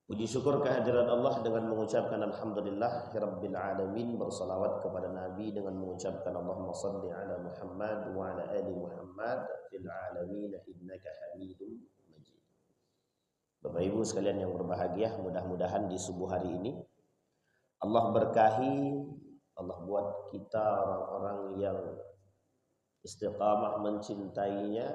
Puji syukur kehadirat Allah dengan mengucapkan Alhamdulillah Rabbil Alamin, bersalawat kepada Nabi dengan mengucapkan Allahumma salli ala Muhammad wa ala ali Muhammad fil alamin innaka hamidum majid. Bapak Ibu sekalian yang berbahagia, mudah-mudahan di subuh hari ini Allah berkahi, Allah buat kita orang-orang yang istiqamah mencintainya,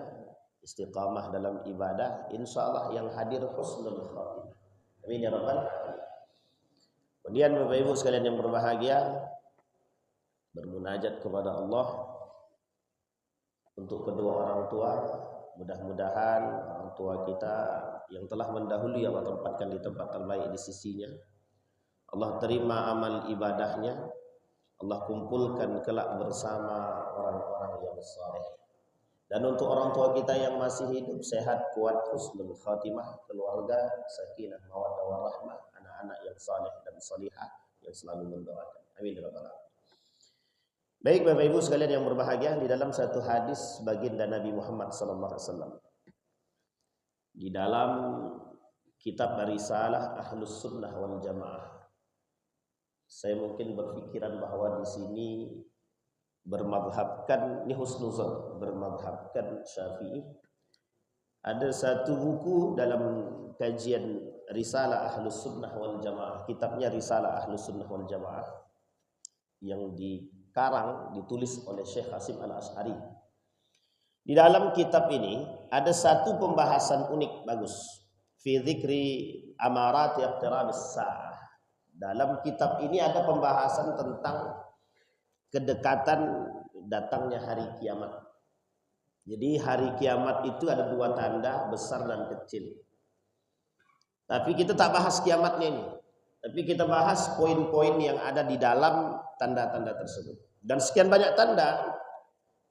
istiqamah dalam ibadah, insyaallah yang hadir husnul khatimah. Amin ya rabbal alamin. Kemudian Bapak Ibu sekalian yang berbahagia, bermunajat kepada Allah untuk kedua orang tua. Mudah-mudahan orang tua kita yang telah mendahului Allah tempatkan di tempat terbaik di sisinya. Allah terima amal ibadahnya. Allah kumpulkan kelak bersama orang-orang yang saleh. Dan untuk orang tua kita yang masih hidup, sehat, kuat, husnul khatimah, keluarga, sakinah, mawaddah warahmah, anak-anak yang saleh dan salihah yang selalu mendoakan. Amin ya rabbal alamin. Baik Bapak Ibu sekalian yang berbahagia, di dalam satu hadis baginda Nabi Muhammad SAW, di dalam kitab Risalah Ahlus Sunnah wal Jamaah, saya mungkin berpikiran bahwa di sini bermadhabkan, ini husnuzon, bermadhabkan Syafi'i. Ada satu buku dalam kajian Risalah Ahlus Sunnah wal Jamaah, kitabnya Risalah Ahlus Sunnah wal Jamaah, yang dikarang, ditulis oleh Syekh Hasim Al-Asy'ari. Di dalam kitab ini ada satu pembahasan unik, bagus, fi dzikri amarati iqtirabis sa'ah. Dalam kitab ini ada pembahasan tentang kedekatan datangnya hari kiamat. Jadi hari kiamat itu ada dua tanda, besar dan kecil. Tapi kita tak bahas kiamatnya ini. Tapi kita bahas poin-poin yang ada di dalam tanda-tanda tersebut. Dan sekian banyak tanda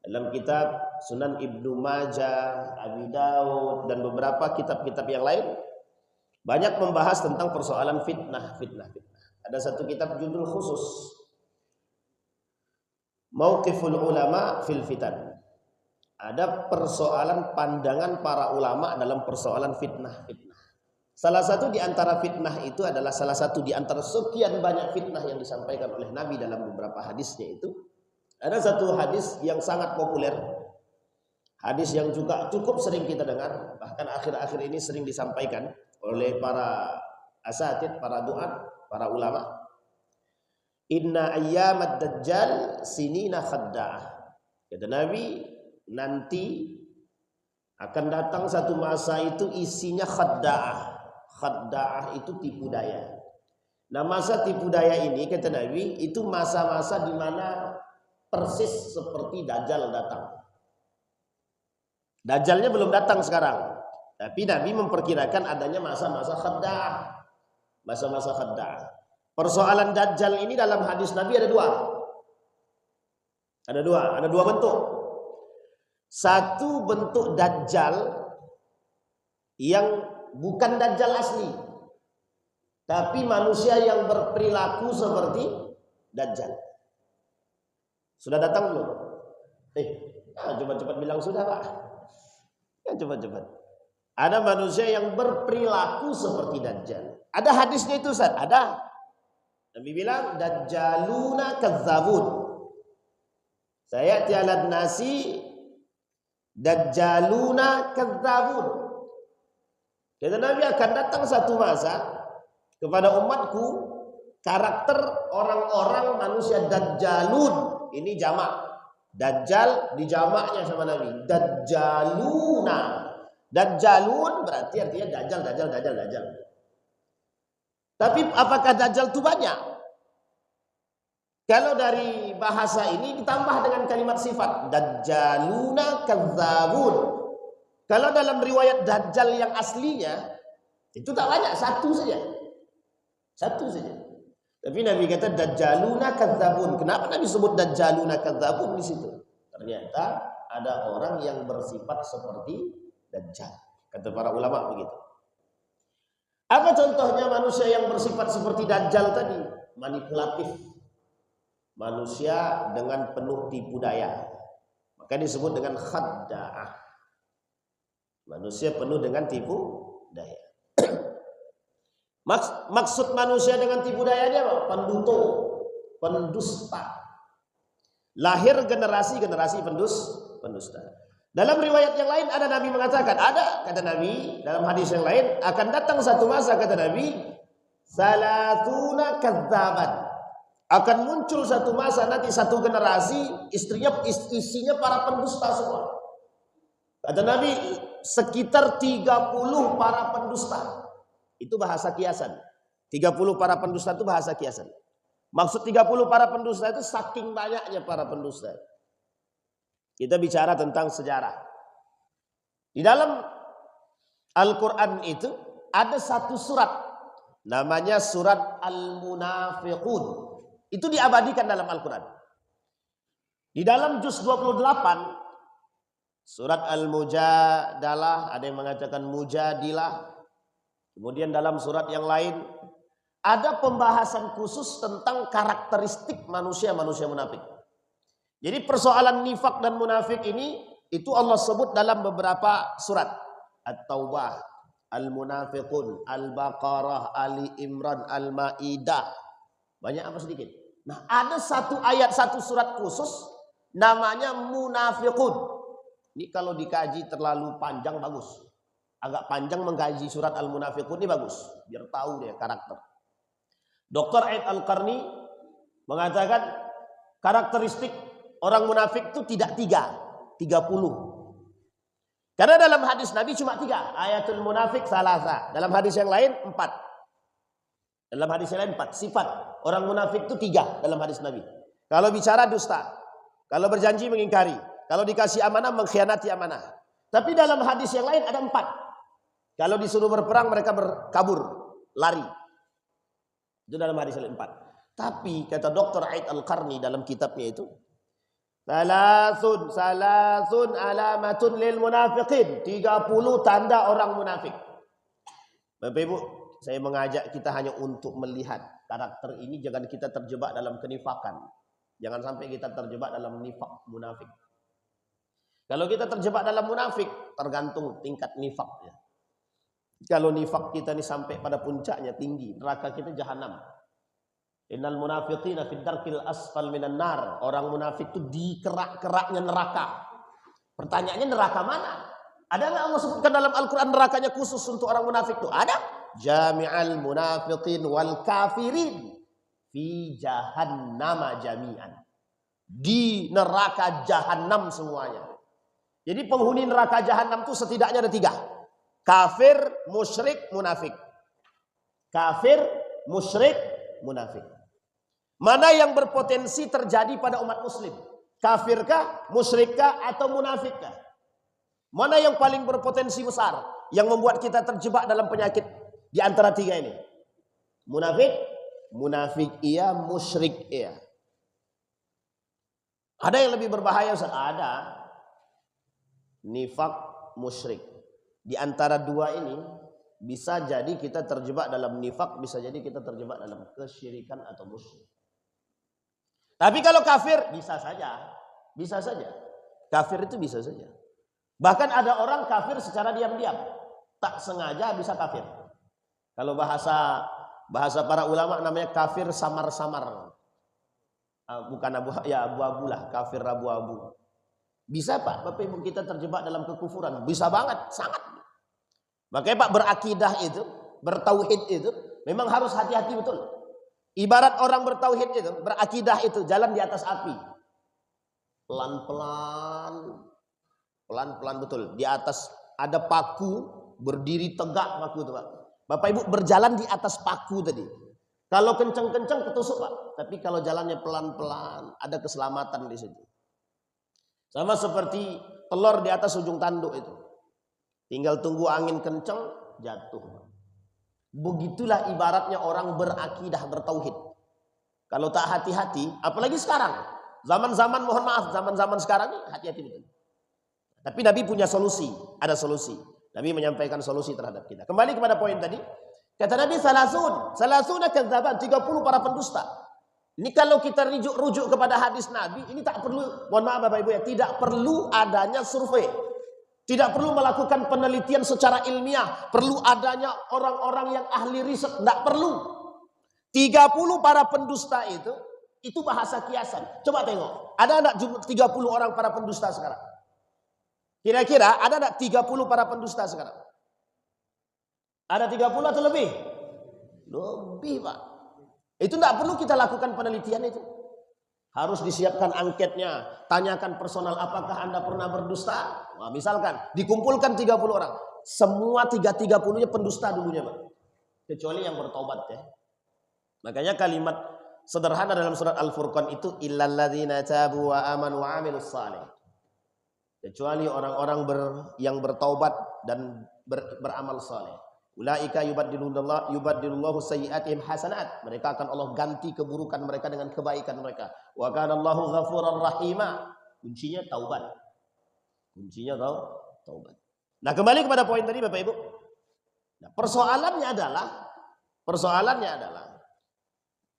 dalam kitab Sunan Ibnu Majah, Abi Daud, dan beberapa kitab-kitab yang lain banyak membahas tentang persoalan fitnah. Ada satu kitab judul khusus, Mauqiful Ulama fil Fitan. Ada persoalan pandangan para ulama dalam persoalan fitnah. Salah satu di antara fitnah itu adalah salah satu di antara sekian banyak fitnah yang disampaikan oleh Nabi dalam beberapa hadisnya itu. Ada satu hadis yang sangat populer. Hadis yang juga cukup sering kita dengar, bahkan akhir-akhir ini sering disampaikan oleh para asatid, para duat, para ulama. Inna ayyamad dajjal sinina khadda'ah. Kata Nabi, nanti akan datang satu masa itu isinya khadda'ah. Khadda'ah itu tipu daya. Nah, masa tipu daya ini kata Nabi itu masa-masa di mana persis seperti Dajjal datang. Dajjalnya belum datang sekarang, tapi Nabi memperkirakan adanya masa-masa khadda'ah. Masa-masa khadda'ah. Persoalan Dajjal ini dalam hadis Nabi ada dua. Ada dua bentuk. Satu bentuk Dajjal yang bukan Dajjal asli, tapi manusia yang berperilaku seperti Dajjal. Sudah datang belum? Cepat-cepat bilang sudah, Pak. Cepat-cepat. Ada manusia yang berperilaku seperti Dajjal. Ada hadisnya itu, Ustaz? Ada. Nabi bilang dajjaluna kadzabun. Saya tialad nasi dajjaluna kadzabun. Kata Nabi akan datang satu masa kepada umatku karakter orang-orang manusia dajjalun. Ini jamak. Dajjal dijamaknya sama Nabi. Dajjaluna. Dajjalun berarti artinya dajjal. Tapi apakah Dajjal itu banyak? Kalau dari bahasa ini ditambah dengan kalimat sifat Dajjaluna kadzabun. Kalau dalam riwayat Dajjal yang aslinya itu tak banyak, satu saja. Tapi Nabi kata Dajjaluna kadzabun. Kenapa Nabi sebut Dajjaluna kadzabun di situ? Ternyata ada orang yang bersifat seperti Dajjal. Kata para ulama begitu. Apa contohnya manusia yang bersifat seperti Dajjal tadi? Manipulatif. Manusia dengan penuh tipu daya. Maka disebut dengan khadda'ah. Manusia penuh dengan tipu daya. Maksud manusia dengan tipu daya dia apa? Pendusta. Lahir generasi pendusta. Dalam riwayat yang lain ada Nabi mengatakan, ada kata Nabi dalam hadis yang lain, akan datang satu masa kata Nabi, salatuna kadzaban. Akan muncul satu masa nanti satu generasi isinya para pendusta semua. Kata Nabi sekitar 30 para pendusta. Itu bahasa kiasan. 30 para pendusta itu bahasa kiasan. Maksud 30 para pendusta itu saking banyaknya para pendusta. Kita bicara tentang sejarah. Di dalam Al-Quran itu ada satu surat. Namanya surat Al-Munafiqun. Itu diabadikan dalam Al-Quran. Di dalam juz 28. Surat Al-Mujadalah. Ada yang mengatakan Mujadilah. Kemudian dalam surat yang lain ada pembahasan khusus tentang karakteristik manusia munafik. Jadi persoalan nifak dan munafik ini itu Allah sebut dalam beberapa surat. At-Taubah, Al-Munafiqun, Al-Baqarah, Ali Imran, Al-Maidah. Banyak apa sedikit? Nah, ada satu ayat, satu surat khusus namanya Munafiqun. Ini kalau dikaji terlalu panjang bagus. Agak panjang mengkaji surat Al-Munafiqun ini bagus. Biar tahu dia karakter. Dr. Aid Al-Qarni mengatakan karakteristik orang munafik itu tidak 30. Karena dalam hadis Nabi cuma 3. Ayatul munafik salasa. Dalam hadis yang lain 4. Dalam hadis yang lain 4. Sifat orang munafik itu 3 dalam hadis Nabi. Kalau bicara dusta. Kalau berjanji mengingkari. Kalau dikasih amanah mengkhianati amanah. Tapi dalam hadis yang lain ada 4. Kalau disuruh berperang mereka berkabur, lari. Itu dalam hadis yang 4. Tapi kata Dr. Aid Al-Qarni dalam kitabnya itu, Salasun alamatun lil munafiqin. 30 tanda orang munafik. Bapak Ibu, saya mengajak kita hanya untuk melihat karakter ini. Jangan kita terjebak dalam kenifakan. Jangan sampai kita terjebak dalam nifak munafik. Kalau kita terjebak dalam munafik, tergantung tingkat nifaknya. Kalau nifak kita ini sampai pada puncaknya tinggi, neraka kita jahanam. Innal munafiqina fid darkil asfal minan nar. Orang munafik itu di kerak-keraknya neraka. Pertanyaannya neraka mana? Ada nggak Allah sebutkan dalam Al-Quran nerakanya khusus untuk orang munafik itu? Ada. Jami'al munafiqin wal kafirin fi jahannama jami'an. Di neraka jahanam semuanya. Jadi penghuni neraka jahanam itu setidaknya ada 3. Kafir, musyrik, munafik. Kafir, musyrik, munafik. Mana yang berpotensi terjadi pada umat muslim? Kafirkah, musyrikkah, atau munafikkah? Mana yang paling berpotensi besar? Yang membuat kita terjebak dalam penyakit di antara 3 ini? Munafik, munafik iya, musyrik iya. Ada yang lebih berbahaya Ustaz? Ada. Nifak, musyrik. Di antara 2 ini bisa jadi kita terjebak dalam nifak, bisa jadi kita terjebak dalam kesyirikan atau musyrik. Tapi kalau kafir bisa saja. Bisa saja. Kafir itu bisa saja. Bahkan ada orang kafir secara diam-diam. Tak sengaja bisa kafir. Kalau bahasa para ulama namanya kafir samar-samar. Bukan abu-abu lah, kafir abu-abu. Bisa Pak, Bapak Ibu kita terjebak dalam kekufuran. Bisa banget, sangat. Makanya Pak berakidah itu, bertauhid itu, memang harus hati-hati betul. Ibarat orang bertauhid itu, berakidah itu, jalan di atas api. Pelan-pelan. Pelan-pelan betul. Di atas ada paku, berdiri tegak paku itu Pak. Bapak Ibu berjalan di atas paku tadi. Kalau kenceng-kenceng ketusuk Pak. Tapi kalau jalannya pelan-pelan, ada keselamatan di situ. Sama seperti telur di atas ujung tanduk itu. Tinggal tunggu angin kenceng, jatuh. Begitulah ibaratnya orang berakidah, bertauhid. Kalau tak hati-hati, apalagi sekarang. Zaman-zaman, mohon maaf, zaman-zaman sekarang ini hati-hati betul. Tapi Nabi punya solusi, ada solusi. Nabi menyampaikan solusi terhadap kita. Kembali kepada poin tadi. Kata Nabi salasuna kadzaban, 30 para pendusta. Ini kalau kita rujuk kepada hadis Nabi, ini tak perlu, mohon maaf Bapak Ibu ya, tidak perlu adanya survei. Tidak perlu melakukan penelitian secara ilmiah. Perlu adanya orang-orang yang ahli riset. Tidak perlu. 30 para pendusta itu bahasa kiasan. Coba tengok. Ada enggak 30 orang para pendusta sekarang? Kira-kira ada enggak 30 para pendusta sekarang? Ada 30 atau lebih? Lebih, Pak. Itu tidak perlu kita lakukan penelitian itu. Harus disiapkan angketnya. Tanyakan personal, apakah Anda pernah berdusta? Nah, misalkan dikumpulkan 30 orang. Semua 30-nya pendusta dulunya, Pak. Kecuali yang bertobat ya. Makanya kalimat sederhana dalam surat Al-Furqan itu illal ladzina tabu wa amanu wa amilus salih. Kecuali orang-orang yang bertaubat dan beramal saleh. Ulaika yubaddilullahu sayyi'atihim hasanat. Mereka akan Allah ganti keburukan mereka dengan kebaikan mereka. Wa kana Allahu ghafurar rahima. Kuncinya taubat. Kuncinya taubat. Nah, kembali kepada poin tadi Bapak Ibu. Nah, persoalannya adalah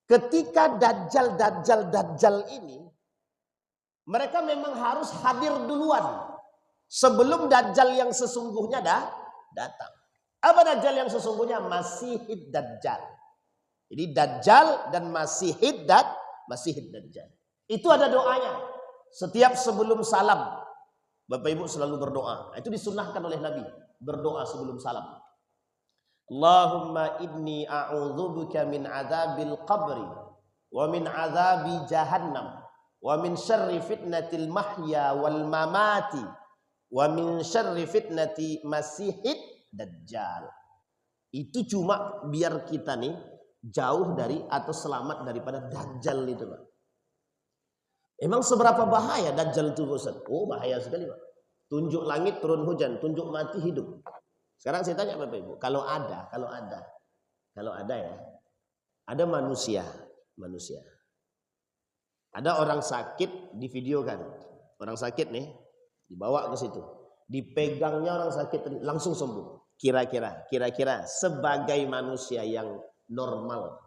ketika dajjal ini mereka memang harus hadir duluan sebelum dajjal yang sesungguhnya datang. Apa dajjal yang sesungguhnya? Masihid Dajjal. Jadi dajjal dan Masihid Dajjal. Itu ada doanya. Setiap sebelum salam Bapak Ibu selalu berdoa. Itu disunnahkan oleh Nabi, berdoa sebelum salam. Allahumma inni a'udzubika min adzabil qabri wa min adzabi jahannam wa min syarri fitnatil mahya wal mamati wa min syarri fitnati masihid Dajjal. Itu cuma biar kita nih jauh dari atau selamat daripada Dajjal itu, Pak. Emang seberapa bahaya Dajjal itu, Ustaz? Oh, bahaya sekali, Pak. Tunjuk langit turun hujan, tunjuk mati hidup. Sekarang saya tanya Bapak Ibu, kalau ada ya, ada manusia. Ada orang sakit di video kan. Orang sakit nih dibawa ke situ. Dipegangnya orang sakit langsung sembuh. Kira-kira sebagai manusia yang normal,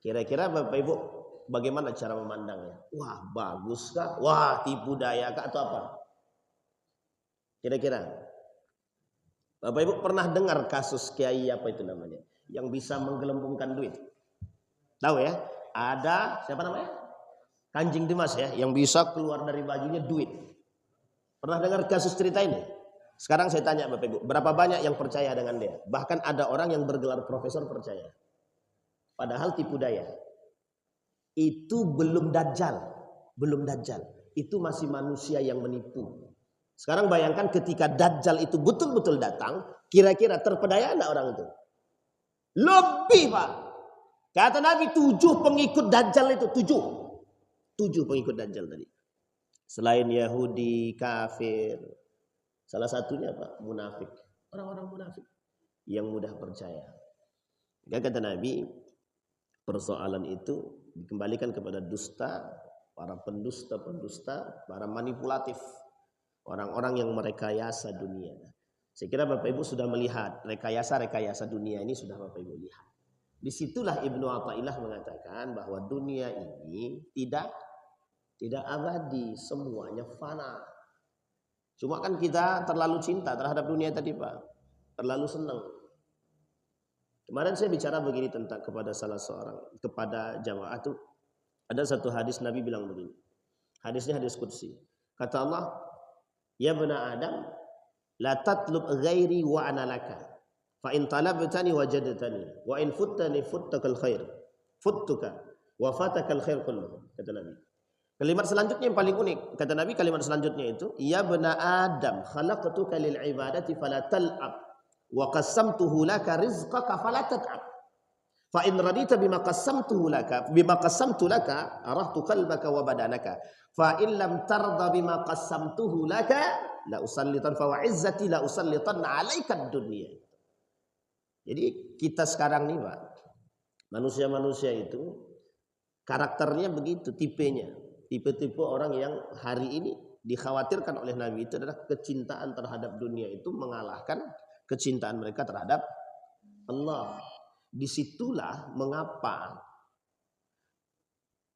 kira-kira Bapak Ibu bagaimana cara memandangnya? Wah, bagus kah? Wah, tipu daya kah atau apa? Kira-kira Bapak Ibu pernah dengar kasus kiai apa itu namanya? Yang bisa menggelembungkan duit. Tahu ya? Ada siapa namanya? Kanjeng Dimas ya, yang bisa keluar dari bajunya duit. Pernah dengar kasus cerita ini? Sekarang saya tanya Bapak Ibu, berapa banyak yang percaya dengan dia? Bahkan ada orang yang bergelar profesor percaya. Padahal tipu daya. Itu belum dajjal. Itu masih manusia yang menipu. Sekarang bayangkan ketika dajjal itu betul-betul datang, kira-kira terpedaya enggak orang itu? Lebih, Pak. Kata Nabi 7 pengikut dajjal itu, 7 pengikut dajjal tadi. Selain Yahudi, kafir, salah satunya apa? Munafik. Orang-orang munafik yang mudah percaya. Maka kata Nabi, persoalan itu dikembalikan kepada dusta, para pendusta, para manipulatif, orang-orang yang merekayasa dunia. Saya kira Bapak Ibu sudah melihat rekayasa dunia ini, sudah Bapak Ibu lihat. Disitulah Ibnu Athaillah mengatakan bahwa dunia ini tidak abadi, semuanya fana. Cuma kan kita terlalu cinta terhadap dunia tadi, Pak. Terlalu senang. Kemarin saya bicara begini kepada kepada jamaah itu. Ada satu hadis Nabi bilang begini. Hadisnya hadis qudsi. Kata Allah, "Ya bani Adam, la tatlub ghairi wa ana laka. Fa in talabtani wajadtani, wa in futtani futtakal khair. Futtuka wa fatakal khair kullu." Kata Nabi. Kalimat selanjutnya yang paling unik. Kata Nabi kalimat selanjutnya itu, "Ya bani Adam, khalaqtuka lil ibadati fala tal'ab wa qassamtuhu laka rizqaka fala tat'ab. Fa in radita bima qassamtu laka arahtu qalbaka wa badanaka. Fa in lam tarda bima qassamtuhu laka la usallitan fa wa izzati la usallitan 'alaika ad-dunya." Jadi kita sekarang nih, Pak, manusia-manusia itu karakternya begitu, tipenya. Tipe-tipe orang yang hari ini dikhawatirkan oleh Nabi itu adalah kecintaan terhadap dunia itu mengalahkan kecintaan mereka terhadap Allah. Disitulah mengapa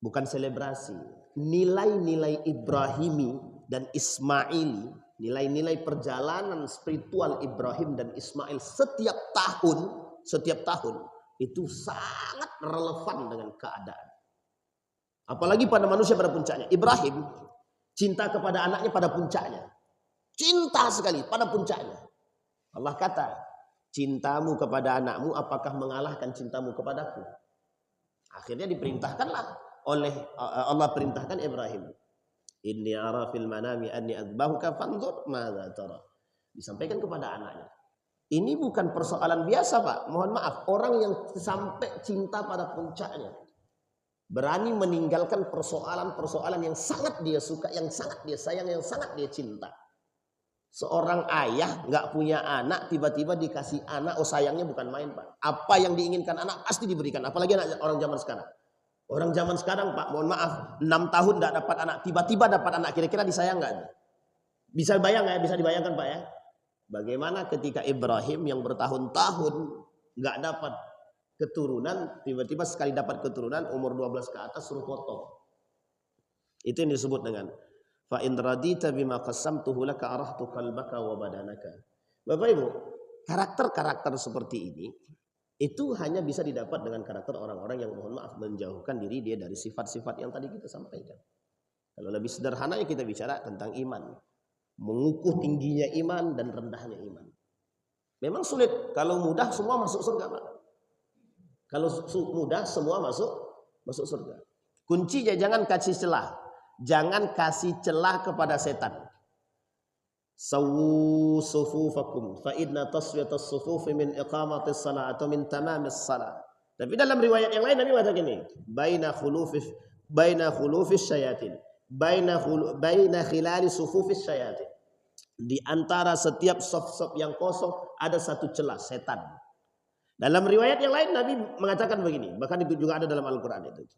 bukan selebrasi, nilai-nilai Ibrahimi dan Ismaili Nilai-nilai perjalanan spiritual Ibrahim dan Ismail setiap tahun itu sangat relevan dengan keadaan. Apalagi pada manusia pada puncaknya. Ibrahim cinta kepada anaknya pada puncaknya. Cinta sekali pada puncaknya. Allah kata, cintamu kepada anakmu apakah mengalahkan cintamu kepadaku? Akhirnya diperintahkanlah oleh Allah perintahkan Ibrahim. Inni ara fil manami anni adbahuka fanzur madza tara. Disampaikan kepada anaknya. Ini bukan persoalan biasa, Pak. Mohon maaf, orang yang sampai cinta pada puncaknya berani meninggalkan persoalan-persoalan yang sangat dia suka, yang sangat dia sayang, yang sangat dia cinta. Seorang ayah nggak punya anak, tiba-tiba dikasih anak, oh sayangnya bukan main, Pak. Apa yang diinginkan anak pasti diberikan, apalagi anak orang zaman sekarang. Orang zaman sekarang, Pak, mohon maaf, 6 tahun tidak dapat anak, tiba-tiba dapat anak, kira-kira disayang nggak? Bisa bayang nggak? Bisa dibayangkan, Pak ya? Bagaimana ketika Ibrahim yang bertahun-tahun nggak dapat keturunan, tiba-tiba sekali dapat keturunan, umur 12 ke atas suruh potong. Itu yang disebut dengan fa in radita bima qasamtuhu laka arahtu qalbaka wa badanaka. Bapak Ibu, karakter-karakter seperti ini itu hanya bisa didapat dengan karakter orang-orang yang mohon maaf menjauhkan diri dia dari sifat-sifat yang tadi kita sampaikan. Kalau lebih sederhana ya kita bicara tentang iman. Mengukur tingginya iman dan rendahnya iman. Memang sulit. Kalau mudah semua masuk surga, Pak. Kalau mudah semua masuk surga. Kuncinya jangan kasih celah. Jangan kasih celah kepada setan. Sawu sufufakum fa inna taswiyatas sufufi min iqamatis salat atau min tamamis salat. Tapi dalam riwayat yang lain Nabi mengatakan ini, baina khulufis syayatin, baina khilali sufufis syayatin. Di antara setiap saf-saf yang kosong ada satu celah setan. Dalam riwayat yang lain Nabi mengatakan begini, bahkan itu juga ada dalam Al-Qur'an itu.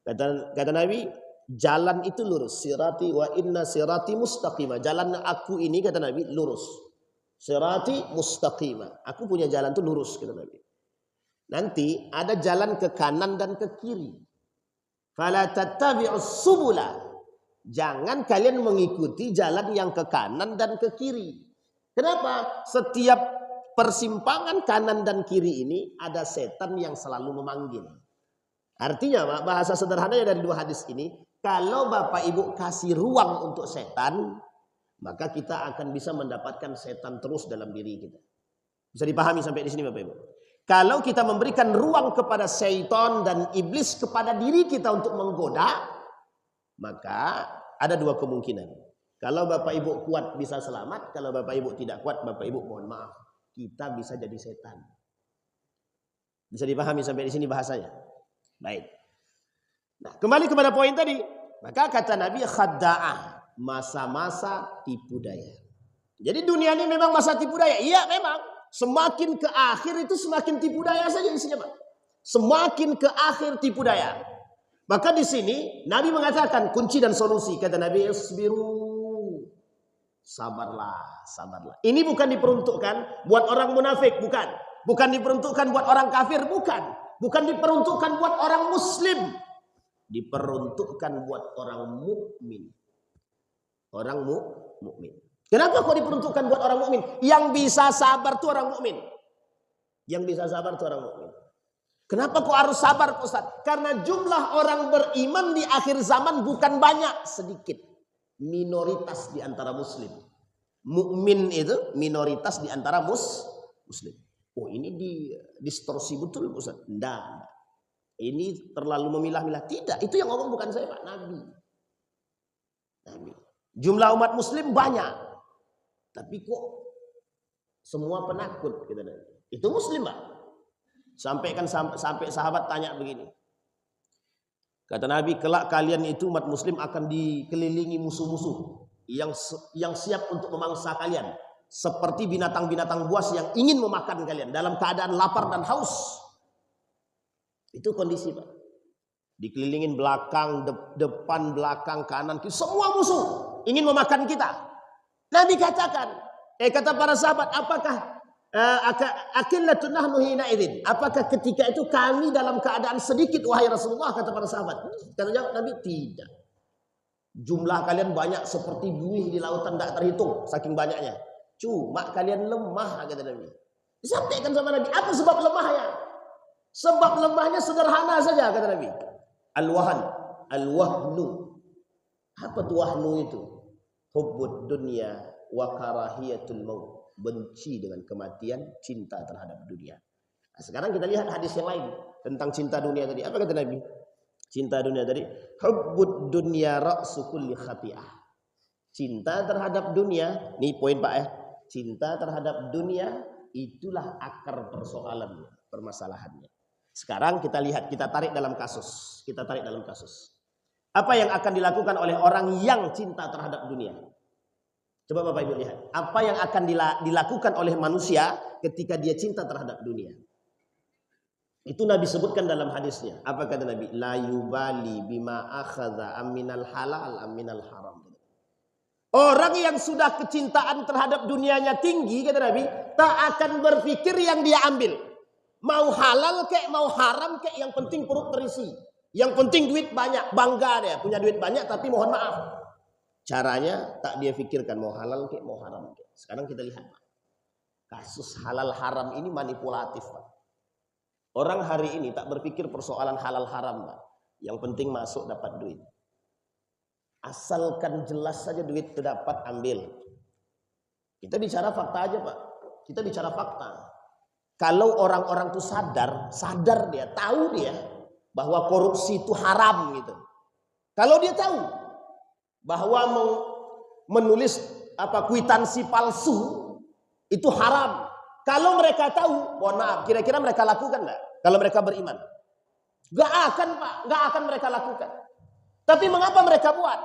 Kata Nabi, jalan itu lurus, sirati wa inna sirati mustaqimah. Jalan aku ini kata Nabi lurus. Sirati mustaqimah. Aku punya jalan itu lurus kata Nabi. Nanti ada jalan ke kanan dan ke kiri. Fala tattabi'us subula. Jangan kalian mengikuti jalan yang ke kanan dan ke kiri. Kenapa? Setiap persimpangan kanan dan kiri ini ada setan yang selalu memanggil. Artinya Pak, bahasa sederhananya dari dua hadis ini, kalau Bapak Ibu kasih ruang untuk setan, maka kita akan bisa mendapatkan setan terus dalam diri kita. Bisa dipahami sampai di sini Bapak Ibu? Kalau kita memberikan ruang kepada syaitan dan iblis kepada diri kita untuk menggoda, maka ada dua kemungkinan. Kalau Bapak Ibu kuat bisa selamat, kalau Bapak Ibu tidak kuat, Bapak Ibu mohon maaf, kita bisa jadi setan. Bisa dipahami sampai di sini bahasanya? Baik. Nah, kembali kepada poin tadi. Maka kata Nabi khadda'ah, masa-masa tipu daya. Jadi dunia ini memang masa tipu daya. Iya memang. Semakin ke akhir itu semakin tipu daya saja isinya, Pak. Semakin ke akhir tipu daya. Maka di sini Nabi mengatakan kunci dan solusi. Kata Nabi, isbiru. Sabarlah, sabarlah. Ini bukan diperuntukkan buat orang munafik, bukan. Bukan diperuntukkan buat orang kafir, bukan. Bukan diperuntukkan buat orang muslim. Diperuntukkan buat orang mukmin. Orang mukmin. Kenapa kok diperuntukkan buat orang mukmin? Yang bisa sabar tuh orang mukmin. Yang bisa sabar tuh orang mukmin. Kenapa kok harus sabar, Ustaz? Karena jumlah orang beriman di akhir zaman bukan banyak, sedikit. Minoritas di antara muslim. Mukmin itu minoritas di antara muslim. Oh, ini distorsi betul, Ustaz. Enggak. Ini terlalu memilah-milah. Tidak, itu yang ngomong bukan saya, Pak. Nabi. Jumlah umat muslim banyak. Tapi kok semua penakut gitu. Itu muslim, Pak. Sampai sahabat tanya begini. Kata Nabi, kelak kalian itu umat muslim akan dikelilingi musuh-musuh yang siap untuk memangsa kalian. Seperti binatang-binatang buas yang ingin memakan kalian dalam keadaan lapar dan haus. Itu kondisi, Pak. Dikelilingin belakang, depan, belakang, kanan, kiri, semua musuh ingin memakan kita. Nabi katakan, kata para sahabat, apakah akillatun nahnu hina idzin? Apakah ketika itu kami dalam keadaan sedikit wahai Rasulullah, kata para sahabat? Kata Nabi, tidak. Jumlah kalian banyak seperti buih di lautan tidak terhitung, saking banyaknya. Cuma kalian lemah, kata Nabi. Disampaikan sama Nabi, apa sebab lemahnya? Sebab lemahnya sederhana saja, kata Nabi. Al-wahan, al-wahnu. Apa tuh wahnu itu? Hubbud dunya wa karahiyatul maut. Benci dengan kematian, cinta terhadap dunia. Nah, sekarang kita lihat hadis yang lain tentang cinta dunia tadi. Apa kata Nabi? Cinta dunia tadi, hubbud dunya ra'su kulli khati'ah. Cinta terhadap dunia, nih poin Pak ya. Cinta terhadap dunia itulah akar persoalan, permasalahannya. Sekarang kita lihat, kita tarik dalam kasus. Kita tarik dalam kasus. Apa yang akan dilakukan oleh orang yang cinta terhadap dunia? Coba Bapak Ibu lihat. Apa yang akan dilakukan oleh manusia ketika dia cinta terhadap dunia? Itu Nabi sebutkan dalam hadisnya. Apa kata Nabi? La yubali bima akhadha aminal halal aminal haram. Orang yang sudah kecintaan terhadap dunianya tinggi, kata Nabi, tak akan berpikir yang dia ambil. Mau halal kek, mau haram kek, yang penting perut terisi. Yang penting duit banyak, bangga dia punya duit banyak, tapi mohon maaf. Caranya tak dia pikirkan mau halal kek, mau haram kek. Sekarang kita lihat, Pak. Kasus halal haram ini manipulatif, Pak. Orang hari ini tak berpikir persoalan halal haram, Pak. Yang penting masuk dapat duit. Asalkan jelas saja duit itu dapat, ambil. Kita bicara fakta aja, Pak. Kita bicara fakta. Kalau orang-orang itu sadar dia, tahu dia bahwa korupsi itu haram gitu. Kalau dia tahu bahwa menulis kwitansi palsu itu haram. Kalau mereka tahu, mohon maaf, kira-kira mereka lakukan enggak? Kalau mereka beriman, gak akan, Pak, gak akan mereka lakukan. Tapi mengapa mereka buat?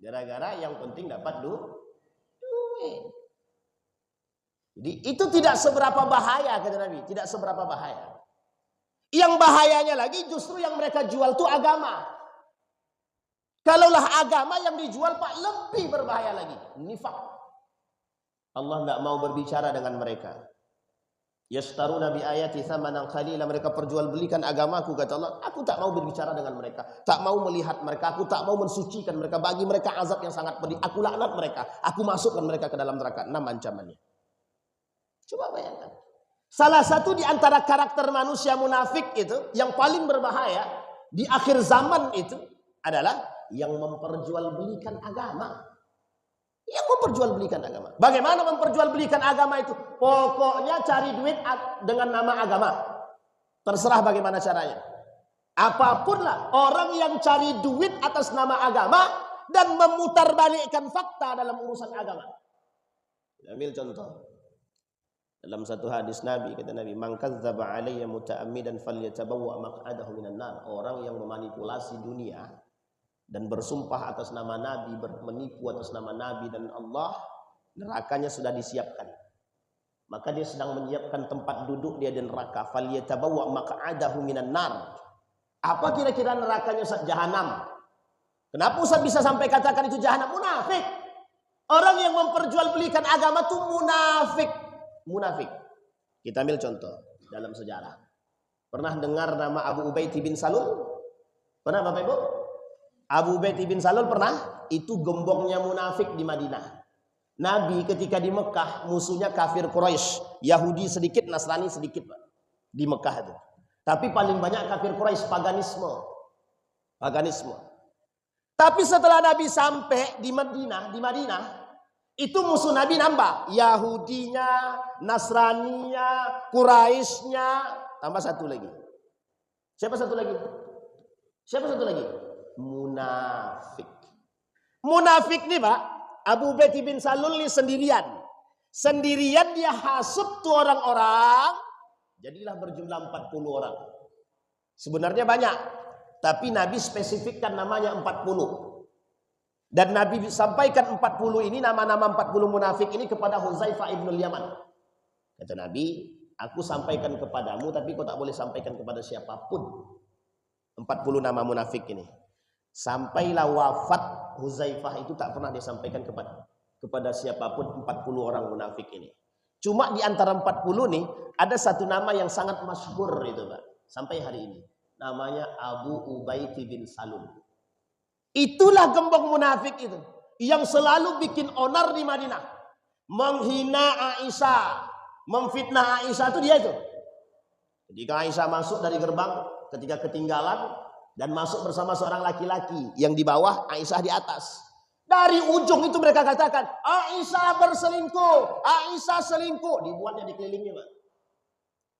Gara-gara yang penting dapat duit. Jadi itu tidak seberapa bahaya, kata Nabi, tidak seberapa bahaya. Yang bahayanya lagi justru yang mereka jual itu agama. Kalaulah agama yang dijual, Pak, lebih berbahaya lagi. Nifaq. Allah tidak mau berbicara dengan mereka. Yashtaruna bi ayati thamanan qalila, mereka perjualbelikan agamaku, kata Allah. Aku tak mau berbicara dengan mereka, tak mau melihat mereka, aku tak mau mensucikan mereka, bagi mereka azab yang sangat pedih. Aku laknat mereka, aku masukkan mereka ke dalam neraka. 6 ancamannya. Coba bayangkan. Salah satu di antara karakter manusia munafik itu yang paling berbahaya di akhir zaman itu adalah yang memperjualbelikan agama. Yang memperjualbelikan agama. Bagaimana memperjualbelikan agama itu? Pokoknya cari duit dengan nama agama. Terserah bagaimana caranya. Apapunlah orang yang cari duit atas nama agama dan memutarbalikkan fakta dalam urusan agama. Ambil contoh. Dalam satu hadis Nabi, kata Nabi, "Man kadzdzaba 'alayya muta'ammidan falyatabawwa maq'adahu minan nar." Orang yang memanipulasi dunia dan bersumpah atas nama Nabi, menipu atas nama Nabi dan Allah, nerakanya sudah disiapkan. Maka dia sedang menyiapkan tempat duduk dia di neraka. Falyatabawwa maq'adahu minan nar. Apa kira-kira nerakanya Ustaz? Jahanam. Kenapa Ustaz bisa sampai katakan itu jahanam? Munafik. Orang yang memperjualbelikan agama itu munafik. Munafik. Kita ambil contoh dalam sejarah. Pernah dengar nama Abu Ubaid bin Salul? Pernah Bapak Ibu? Abu Ubaid bin Salul pernah? Itu gembongnya munafik di Madinah. Nabi ketika di Mekah musuhnya kafir Quraisy, Yahudi sedikit, Nasrani sedikit, Pak. Di Mekah itu. Tapi paling banyak kafir Quraisy, paganisme. Paganisme. Tapi setelah Nabi sampai di Madinah, itu musuh Nabi nambah. Yahudinya, Nasraninya, Quraisynya, tambah satu lagi. Siapa satu lagi? Siapa satu lagi? Munafik. Munafik nih, Pak, Abu Ubaid bin Salul ini sendirian. Sendirian dia hasut tuh orang-orang. Jadilah berjumlah 40 orang. Sebenarnya banyak, tapi Nabi spesifikkan namanya 40. Dan Nabi sampaikan 40 ini, nama-nama 40 munafik ini kepada Huzaifah ibnul Yaman. Kata Nabi, aku sampaikan kepadamu, tapi kau tak boleh sampaikan kepada siapapun. 40 nama munafik ini. Sampailah wafat Huzaifah itu tak pernah disampaikan kepada siapapun 40 orang munafik ini. Cuma di antara 40 nih, ada satu nama yang sangat masyhur itu, Pak. Sampai hari ini. Namanya Abu Ubaid bin Salul. Itulah gembong munafik itu. Yang selalu bikin onar di Madinah. Menghina Aisyah. Memfitnah Aisyah itu dia itu. Ketika Aisyah masuk dari gerbang, ketika ketinggalan. Dan masuk bersama seorang laki-laki. Yang di bawah, Aisyah di atas. Dari ujung itu mereka katakan, Aisyah berselingkuh. Aisyah selingkuh. Dibuatnya dikelilingi, Pak.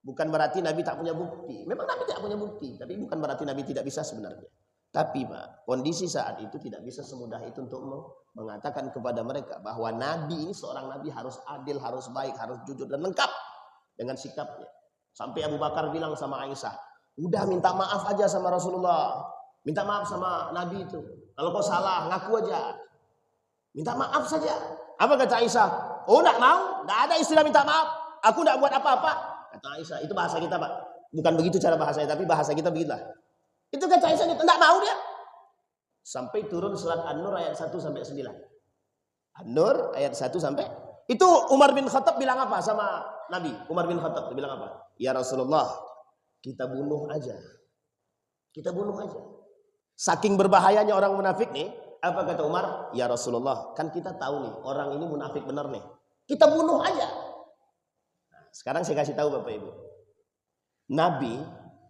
Bukan berarti Nabi tak punya bukti. Memang Nabi tak punya bukti. Tapi bukan berarti Nabi tidak bisa sebenarnya. Tapi Pak, kondisi saat itu tidak bisa semudah itu untuk mengatakan kepada mereka bahwa Nabi ini seorang Nabi harus adil, harus baik, harus jujur dan lengkap dengan sikapnya. Sampai Abu Bakar bilang sama Aisyah, udah minta maaf aja sama Rasulullah, minta maaf sama Nabi itu. Kalau kau salah, ngaku aja, minta maaf saja. Apa kata Aisyah? Oh, enggak mau, enggak ada istilah minta maaf. Aku enggak buat apa-apa. Kata Aisyah, itu bahasa kita Pak. Bukan begitu cara bahasanya, tapi bahasa kita begitulah. Itu kata Aisyah, tidak mau dia. Sampai turun surat An-Nur ayat 1 sampai 9. An-Nur ayat 1 sampai. Itu Umar bin Khattab bilang apa sama Nabi? Umar bin Khattab bilang apa? Ya Rasulullah, kita bunuh aja. Kita bunuh aja. Saking berbahayanya orang munafik nih, apa kata Umar? Ya Rasulullah, kan kita tahu nih, orang ini munafik benar nih. Kita bunuh aja. Nah, sekarang saya kasih tahu Bapak Ibu. Nabi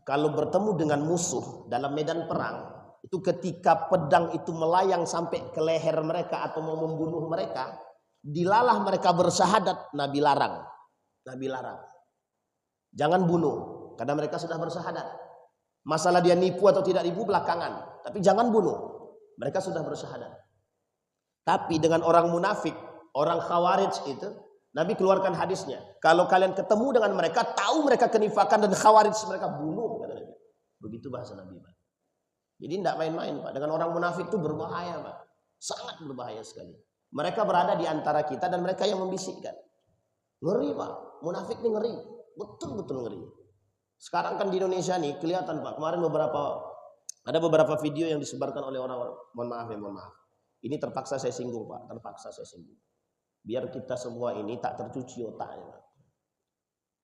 kalau bertemu dengan musuh dalam medan perang, itu ketika pedang itu melayang sampai ke leher mereka atau mau membunuh mereka, dilalah mereka bersyahadat, Nabi larang. Nabi larang. Jangan bunuh, karena mereka sudah bersyahadat. Masalah dia nipu atau tidak nipu belakangan, tapi jangan bunuh. Mereka sudah bersyahadat. Tapi dengan orang munafik, orang khawarij itu, Nabi keluarkan hadisnya. Kalau kalian ketemu dengan mereka, tahu mereka kenifakan dan khawarij, mereka bunuh. Begitu bahasa Nabi, Pak. Jadi tidak main-main, Pak. Dengan orang munafik itu berbahaya, Pak. Sangat berbahaya sekali. Mereka berada di antara kita dan mereka yang membisikkan. Ngeri, Pak. Munafik ini ngeri. Betul-betul ngeri. Sekarang kan di Indonesia nih kelihatan, Pak. Kemarin ada beberapa video yang disebarkan oleh orang-orang. Mohon maaf. Ini terpaksa saya singgung, Pak. Terpaksa saya singgung. Biar kita semua ini tak tercuci otaknya, Pak.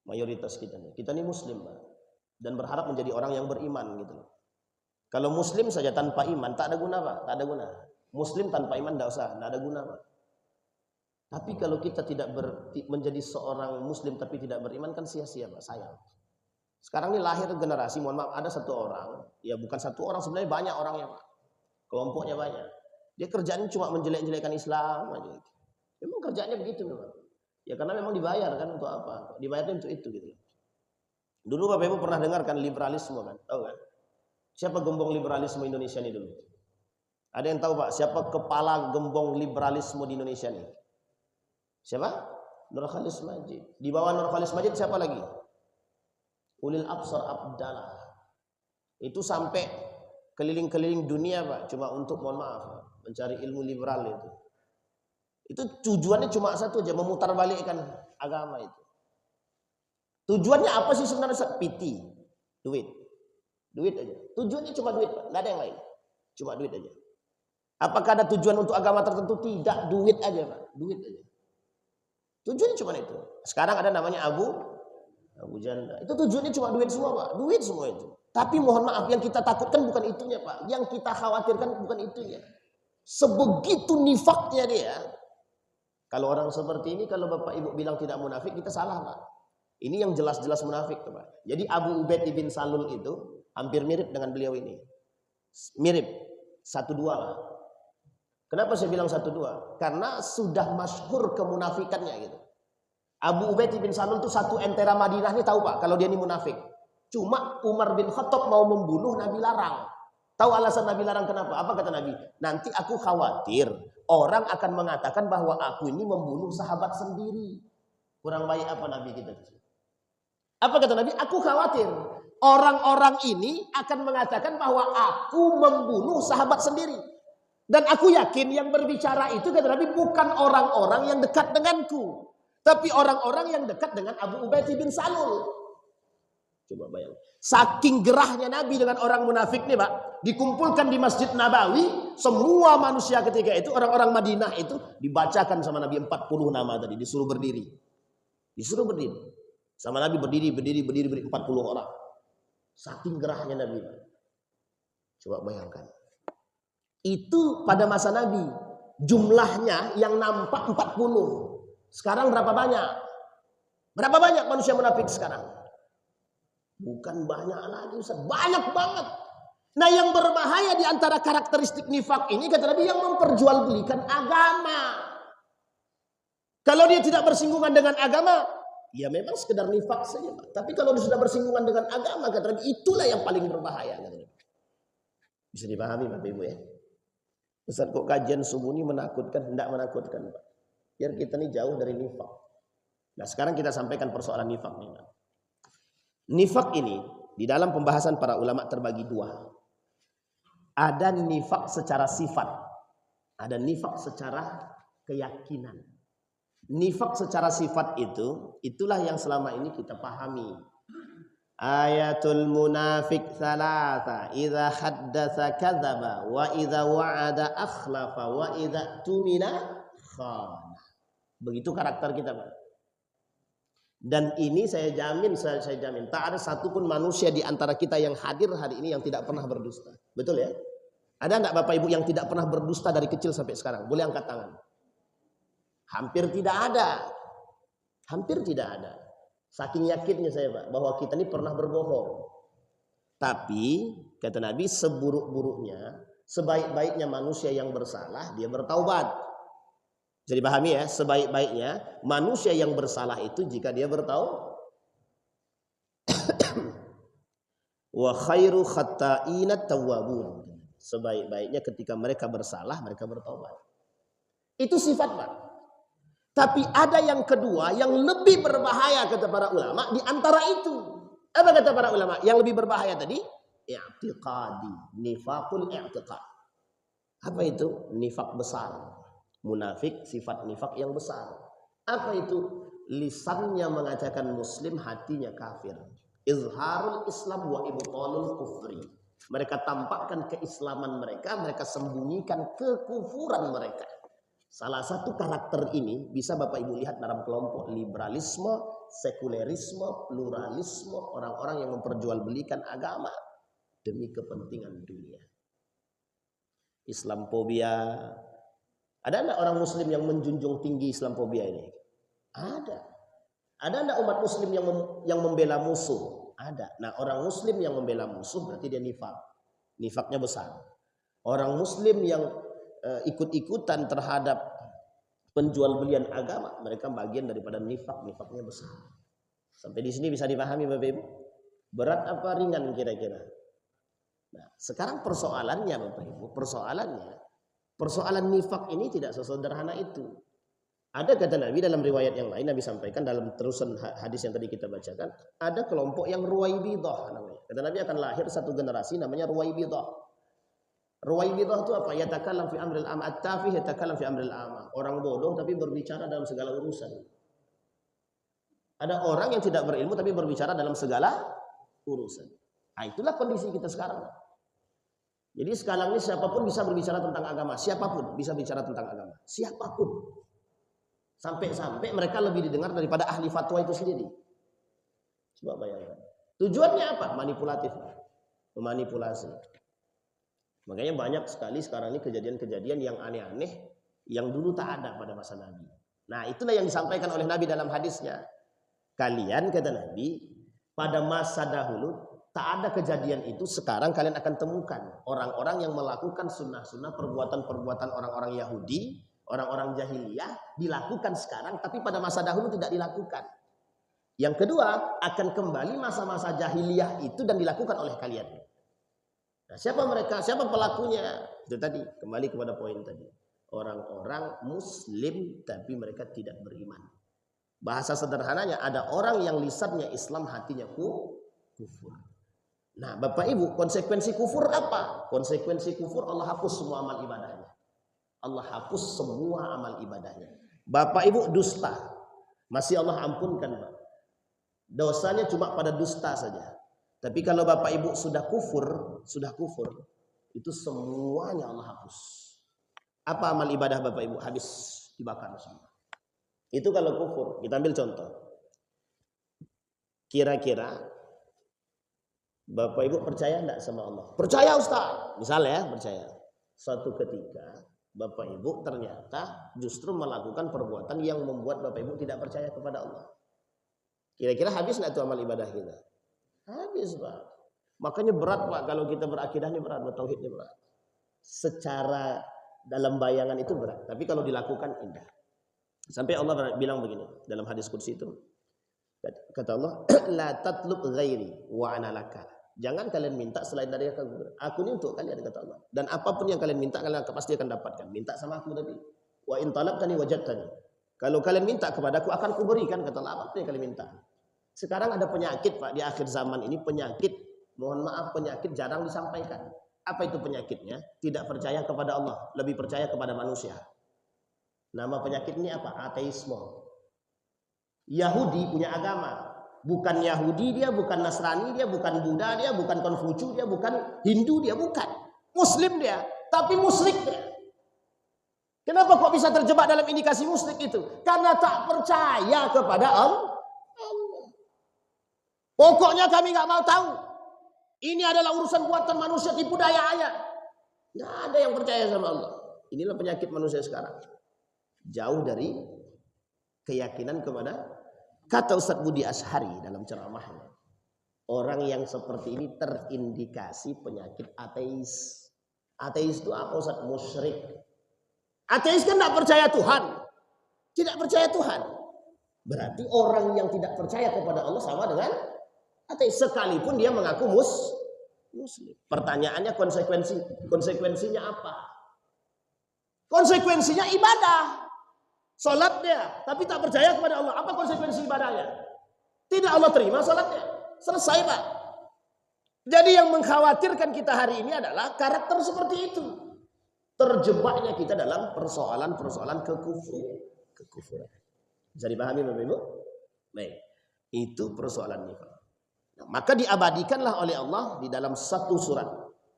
Mayoritas kita nih. Kita ini muslim, Pak. Dan berharap menjadi orang yang beriman gitu loh. Kalau muslim saja tanpa iman tak ada guna, Pak. Tak ada guna. Muslim tanpa iman tidak usah, tidak ada guna, Pak. Tapi kalau kita tidak menjadi seorang muslim tapi tidak beriman kan sia-sia, Pak. Sayang. Sekarang ini lahir generasi, mohon maaf, ada satu orang, ya bukan satu orang, sebenarnya banyak orangnya, Pak. Kelompoknya banyak. Dia kerjanya cuma menjelek-jelekan Islam aja. Memang kerjanya begitu memang. Ya karena memang dibayar kan untuk apa? Dibayarnya untuk itu gitu. Dulu Bapak Ibu pernah dengar kan liberalisme kan? Tahu kan? Siapa gembong liberalisme Indonesia ini dulu? Ada yang tahu Pak? Siapa kepala gembong liberalisme di Indonesia nih? Siapa? Nurkhalis Majid. Di bawah Nurkhalis Majid siapa lagi? Ulil Absar Abdallah. Itu sampai keliling-keliling dunia Pak. Cuma untuk, mohon maaf, mencari ilmu liberal itu. Itu tujuannya cuma satu aja, memutarbalikkan agama itu. Tujuannya apa sih sebenarnya? Piti, duit aja. Tujuannya cuma duit, Pak. Nggak ada yang lain. Cuma duit aja. Apakah ada tujuan untuk agama tertentu? Tidak, duit aja, Pak. Duit aja. Tujuannya cuma itu. Sekarang ada namanya Abu Janda. Itu tujuannya cuma duit semua, Pak. Duit semua itu. Tapi mohon maaf, yang kita takutkan bukan itunya, Pak. Yang kita khawatirkan bukan itunya. Sebegitu nifaknya dia. Kalau orang seperti ini, kalau Bapak Ibu bilang tidak munafik, kita salah, Pak. Ini yang jelas-jelas munafik, Pak. Jadi Abu Ubaid bin Salul itu hampir mirip dengan beliau ini. Mirip. 1-2 lah. Kenapa saya bilang 1-2? Karena sudah masyhur kemunafikannya gitu. Abu Ubaid bin Salul itu satu entera Madinah ini tahu, Pak, kalau dia ini munafik. Cuma Umar bin Khattab mau membunuh, Nabi larang. Tahu alasan Nabi larang kenapa? Apa kata Nabi? Nanti aku khawatir orang akan mengatakan bahwa aku ini membunuh sahabat sendiri. Kurang baik apa Nabi kita? Apa kata Nabi? Aku khawatir orang-orang ini akan mengatakan bahwa aku membunuh sahabat sendiri. Dan aku yakin yang berbicara itu kata Nabi bukan orang-orang yang dekat denganku. Tapi orang-orang yang dekat dengan Abu Ubaid bin Salul. Coba bayangkan. Saking gerahnya Nabi dengan orang munafik nih, Pak. Dikumpulkan di Masjid Nabawi. Semua manusia ketika itu, orang-orang Madinah itu dibacakan sama Nabi 40 nama tadi. Disuruh berdiri. Disuruh berdiri. Sama Nabi berdiri 40 orang. Saking gerahnya Nabi. Coba bayangkan. Itu pada masa Nabi. Jumlahnya yang nampak 40. Sekarang berapa banyak? Berapa banyak manusia munafik sekarang? Bukan banyak lagi Ustaz, banyak banget. Nah, yang berbahaya di antara karakteristik nifak ini kata Nabi yang memperjualbelikan agama. Kalau dia tidak bersinggungan dengan agama, ya memang sekedar nifak saja. Tapi kalau dia sudah bersinggungan dengan agama, kata Nabi, itulah yang paling berbahaya. Kata Nabi. Bisa dipahami Bapak Ibu ya? Ustaz, kok kajian subuh ini menakutkan? Tidak menakutkan Pak. Biar kita ini jauh dari nifak. Nah, sekarang kita sampaikan persoalan nifak ini. Nifak ini di dalam pembahasan para ulama terbagi dua. Ada nifak secara sifat, ada nifak secara keyakinan. Nifak secara sifat itu, itulah yang selama ini kita pahami. Ayatul munafik thalatha, idza haddatsa kadzaba, wa idza wa'ada akhlafa, wa idza tumina khana. Begitu karakter kita, Pak. Dan ini saya jamin, tak ada satupun manusia di antara kita yang hadir hari ini yang tidak pernah berdusta. Betul ya? Ada enggak Bapak Ibu yang tidak pernah berdusta dari kecil sampai sekarang? Boleh angkat tangan. Hampir tidak ada. Hampir tidak ada. Saking yakinnya saya Pak, bahwa kita ini pernah berbohong. Tapi, kata Nabi, seburuk-buruknya, sebaik-baiknya manusia yang bersalah, dia bertaubat. Jadi pahami ya, sebaik-baiknya manusia yang bersalah itu jika dia bertaubat. Wa khairu khatta'ina tawwabun. Sebaik-baiknya ketika mereka bersalah, mereka bertaubat. Itu sifat Pak. Tapi ada yang kedua yang lebih berbahaya kata para ulama di antara itu. Apa kata para ulama? Yang lebih berbahaya tadi i'tiqadi, nifaqul i'tiqad. Apa itu? Nifak besar. Munafik sifat nifak yang besar. Apa itu? Lisannya mengatakan muslim, hatinya kafir. Izharul Islam wa ibtalul kufri. Mereka tampakkan keislaman mereka, mereka sembunyikan kekufuran mereka. Salah satu karakter ini bisa Bapak Ibu lihat dalam kelompok liberalisme, sekulerisme, pluralisme, orang-orang yang memperjualbelikan agama demi kepentingan dunia. Islamfobia. Ada enggak orang muslim yang menjunjung tinggi Islamfobia ini? Ada. Ada enggak umat muslim yang membela musuh? Ada. Nah, orang muslim yang membela musuh berarti dia nifak. Nifaknya besar. Orang muslim yang ikut-ikutan terhadap penjualbelian agama, mereka bagian daripada nifak, nifaknya besar. Sampai di sini bisa dipahami Bapak Ibu? Berat apa ringan kira-kira? Nah, sekarang persoalannya Bapak Ibu, persoalan nifak ini tidak sesederhana itu. Ada kata Nabi dalam riwayat yang lain, Nabi sampaikan dalam terusan hadis yang tadi kita bacakan, ada kelompok yang ruwaibidah namanya. Kata Nabi akan lahir satu generasi namanya ruwaibidah. Ruwaibidah itu apa? Yatakallam fi amril am, at-tafih yatakallam fi amril am. Orang bodoh tapi berbicara dalam segala urusan. Ada orang yang tidak berilmu tapi berbicara dalam segala urusan. Nah, itulah kondisi kita sekarang. Jadi sekarang ini siapapun bisa berbicara tentang agama, siapapun bisa bicara tentang agama, siapapun. Sampai-sampai mereka lebih didengar daripada ahli fatwa itu sendiri. Coba bayangkan. Tujuannya apa? Manipulatif. Memanipulasi. Makanya banyak sekali sekarang ini kejadian-kejadian yang aneh-aneh yang dulu tak ada pada masa Nabi. Nah, itulah yang disampaikan oleh Nabi dalam hadisnya. Kalian, kata Nabi, pada masa dahulu tak ada kejadian itu, sekarang kalian akan temukan orang-orang yang melakukan sunnah-sunnah, perbuatan-perbuatan orang-orang Yahudi, orang-orang jahiliyah dilakukan sekarang, tapi pada masa dahulu tidak dilakukan. Yang kedua, akan kembali masa-masa jahiliyah itu dan dilakukan oleh kalian. Nah, siapa mereka? Siapa pelakunya? Itu tadi, kembali kepada poin tadi. Orang-orang muslim tapi mereka tidak beriman. Bahasa sederhananya, ada orang yang lisannya Islam, hatinya kufur. Nah, Bapak Ibu, konsekuensi kufur apa? Konsekuensi kufur Allah hapus semua amal ibadahnya. Allah hapus semua amal ibadahnya. Bapak Ibu dusta, masih Allah ampunkan, Pak. Dosanya cuma pada dusta saja. Tapi kalau Bapak Ibu sudah kufur, itu semuanya Allah hapus. Apa amal ibadah Bapak Ibu? Habis dibakar semua. Itu kalau kufur. Kita ambil contoh. Kira-kira Bapak Ibu percaya enggak sama Allah? Percaya Ustaz. Misalnya ya, percaya. Suatu ketika Bapak Ibu ternyata justru melakukan perbuatan yang membuat Bapak Ibu tidak percaya kepada Allah. Kira-kira habis nggak tuh amal ibadah kita? Habis, Pak. Makanya berat, Pak, kalau kita berakidah ini berat, bertauhid ini berat. Secara dalam bayangan itu berat, tapi kalau dilakukan indah. Sampai Allah bilang begini dalam hadis qudsi itu. Kata Allah, la tatlub ghairi wa ana laka. Jangan kalian minta selain dari aku. Aku ini untuk kalian, kata Allah. Dan apapun yang kalian minta, kalian pasti akan dapatkan. Minta sama aku tadi. Wa in talabtani wajadtani. Kalau kalian minta kepadaku, akan kuberikan, kata Allah. Apapun yang kalian minta. Sekarang ada penyakit, Pak, di akhir zaman ini, penyakit, mohon maaf, penyakit jarang disampaikan. Apa itu penyakitnya? Tidak percaya kepada Allah, lebih percaya kepada manusia. Nama penyakit ini apa? Ateisme. Yahudi punya agama. Bukan Yahudi dia, bukan Nasrani dia, bukan Buddha dia, bukan Konfucu dia, bukan Hindu dia, bukan. Muslim dia, tapi musyrik dia. Kenapa kok bisa terjebak dalam indikasi musyrik itu? Karena tak percaya kepada Allah. Pokoknya kami nggak mau tahu. Ini adalah urusan buatan manusia, tipu daya ayat. Nggak ada yang percaya sama Allah. Inilah penyakit manusia sekarang. Jauh dari keyakinan kepada, kata Ustadz Budi Ashari dalam ceramahnya, orang yang seperti ini terindikasi penyakit ateis. Ateis itu apa, Ustadz? Musyrik. Ateis kan tidak percaya Tuhan. Tidak percaya Tuhan. Berarti orang yang tidak percaya kepada Allah sama dengan ateis, sekalipun dia mengaku muslim. Pertanyaannya konsekuensinya apa? Konsekuensinya ibadah. Salat dia, tapi tak percaya kepada Allah. Apa konsekuensi ibadahnya? Tidak Allah terima salatnya. Selesai, Pak. Jadi yang mengkhawatirkan kita hari ini adalah karakter seperti itu. Terjebaknya kita dalam persoalan-persoalan kekufuran. Bisa dipahami, Bapak Ibu? Baik. Itu persoalannya, Pak. Nah, maka diabadikanlah oleh Allah di dalam satu surat.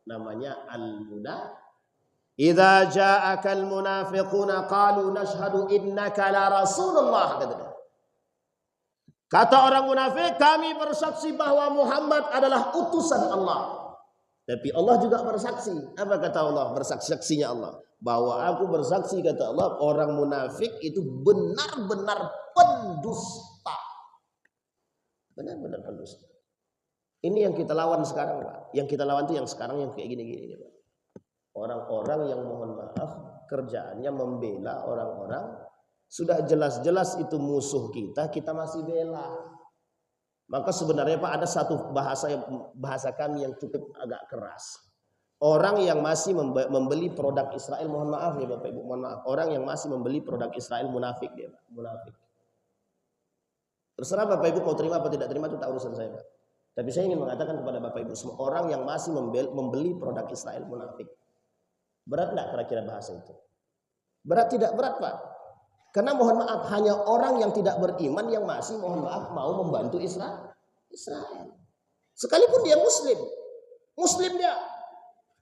Namanya Al-Munafiqun. Idza ja'akal munafiquna qalu nashhadu innaka la rasulullah. Kata orang munafik, kami bersaksi bahwa Muhammad adalah utusan Allah. Tapi Allah juga bersaksi. Apa kata Allah? Bersaksinya Allah. Bahwa aku bersaksi, kata Allah, orang munafik itu benar-benar pendusta. Benar-benar pendusta. Ini yang kita lawan sekarang, Pak. Yang kita lawan itu yang sekarang yang kayak gini-gini, Pak. Orang-orang yang mohon maaf kerjaannya membela orang-orang, sudah jelas-jelas itu musuh kita masih bela. Maka sebenarnya, Pak, ada satu bahasa kami yang cukup agak keras. Orang yang masih membeli produk Israel, mohon maaf ya Bapak Ibu, mohon maaf. Orang yang masih membeli produk Israel munafik dia, Pak. Munafik. Terserah Bapak Ibu mau terima atau tidak terima, itu tak urusan saya, Pak. Tapi saya ingin mengatakan kepada Bapak Ibu semua, orang yang masih membeli produk Israel munafik. Berat enggak kira-kira bahasa itu? Berat tidak? Berat, Pak. Karena mohon maaf, hanya orang yang tidak beriman yang masih mohon maaf mau membantu Israel. Sekalipun dia muslim. Muslim dia.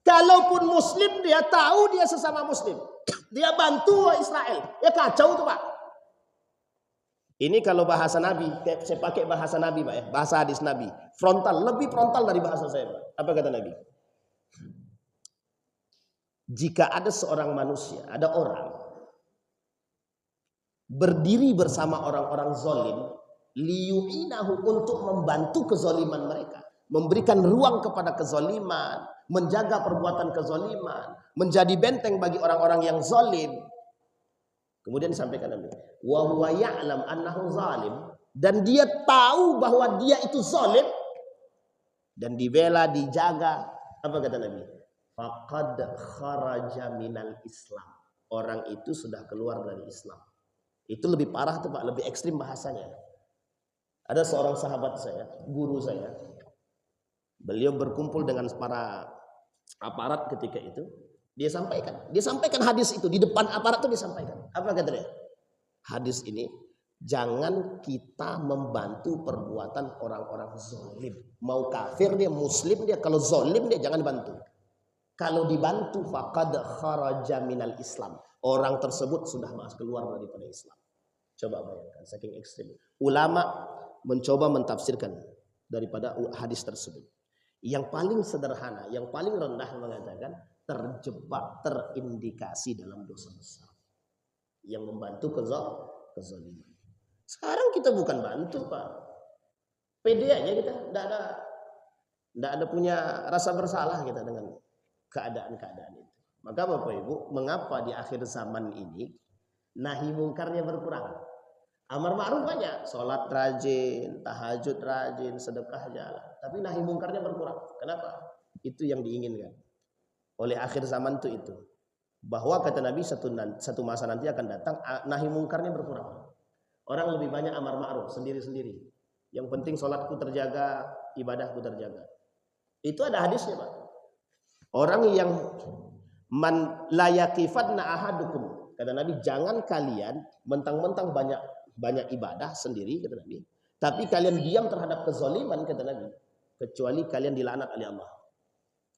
Kalaupun muslim dia tahu dia sesama muslim. Dia bantu Israel. Ya kacau tuh, Pak. Ini kalau bahasa Nabi, saya pakai bahasa Nabi, Pak, ya. Bahasa hadis Nabi. Frontal, lebih frontal dari bahasa saya, Pak. Apa kata Nabi? Jika ada seorang manusia, ada orang berdiri bersama orang-orang zalim, liyu'inahu, untuk membantu kezaliman mereka, memberikan ruang kepada kezaliman, menjaga perbuatan kezaliman, menjadi benteng bagi orang-orang yang zalim. Kemudian disampaikan Nabi, wa huwa ya'lam annahu zalim, dan dia tahu bahwa dia itu zalim, dan dibela, dijaga. Apa kata Nabi? Faqad kharaja minal Islam. Orang itu sudah keluar dari Islam. Itu lebih parah tuh, Pak, lebih ekstrim bahasanya. Ada seorang sahabat saya, guru saya. Beliau berkumpul dengan para aparat ketika itu. Dia sampaikan hadis itu di depan aparat itu disampaikan. Apa kata dia? Hadis ini, jangan kita membantu perbuatan orang-orang zalim. Mau kafir dia, muslim dia, kalau zalim dia jangan dibantu. Kalau dibantu faqad kharaja minal Islam. Orang tersebut sudah keluar daripada Islam. Coba bayangkan, saking ekstrim. Ulama mencoba mentafsirkan daripada hadis tersebut. Yang paling sederhana, yang paling rendah mengatakan terjebak, terindikasi dalam dosa besar yang membantu kezaliman. Sekarang kita bukan bantu, Pak. Pede aja kita, tidak ada punya rasa bersalah kita dengan keadaan-keadaan itu. Maka Bapak Ibu, mengapa di akhir zaman ini nahi mungkarnya berkurang? Amar ma'ruf banyak, sholat rajin, tahajud rajin, sedekah jalan, tapi nahi mungkarnya berkurang. Kenapa? Itu yang diinginkan oleh akhir zaman itu. Bahwa kata Nabi satu masa nanti akan datang nahi mungkarnya berkurang. Orang lebih banyak amar ma'ruf sendiri-sendiri. Yang penting sholatku terjaga, ibadahku terjaga. Itu ada hadisnya, Pak. Orang yang man la yaqifanna ahadukum, kata Nabi, jangan kalian mentang-mentang banyak ibadah sendiri, kata Nabi, tapi kalian diam terhadap kezaliman, kata Nabi, kecuali kalian dilaknat oleh Allah.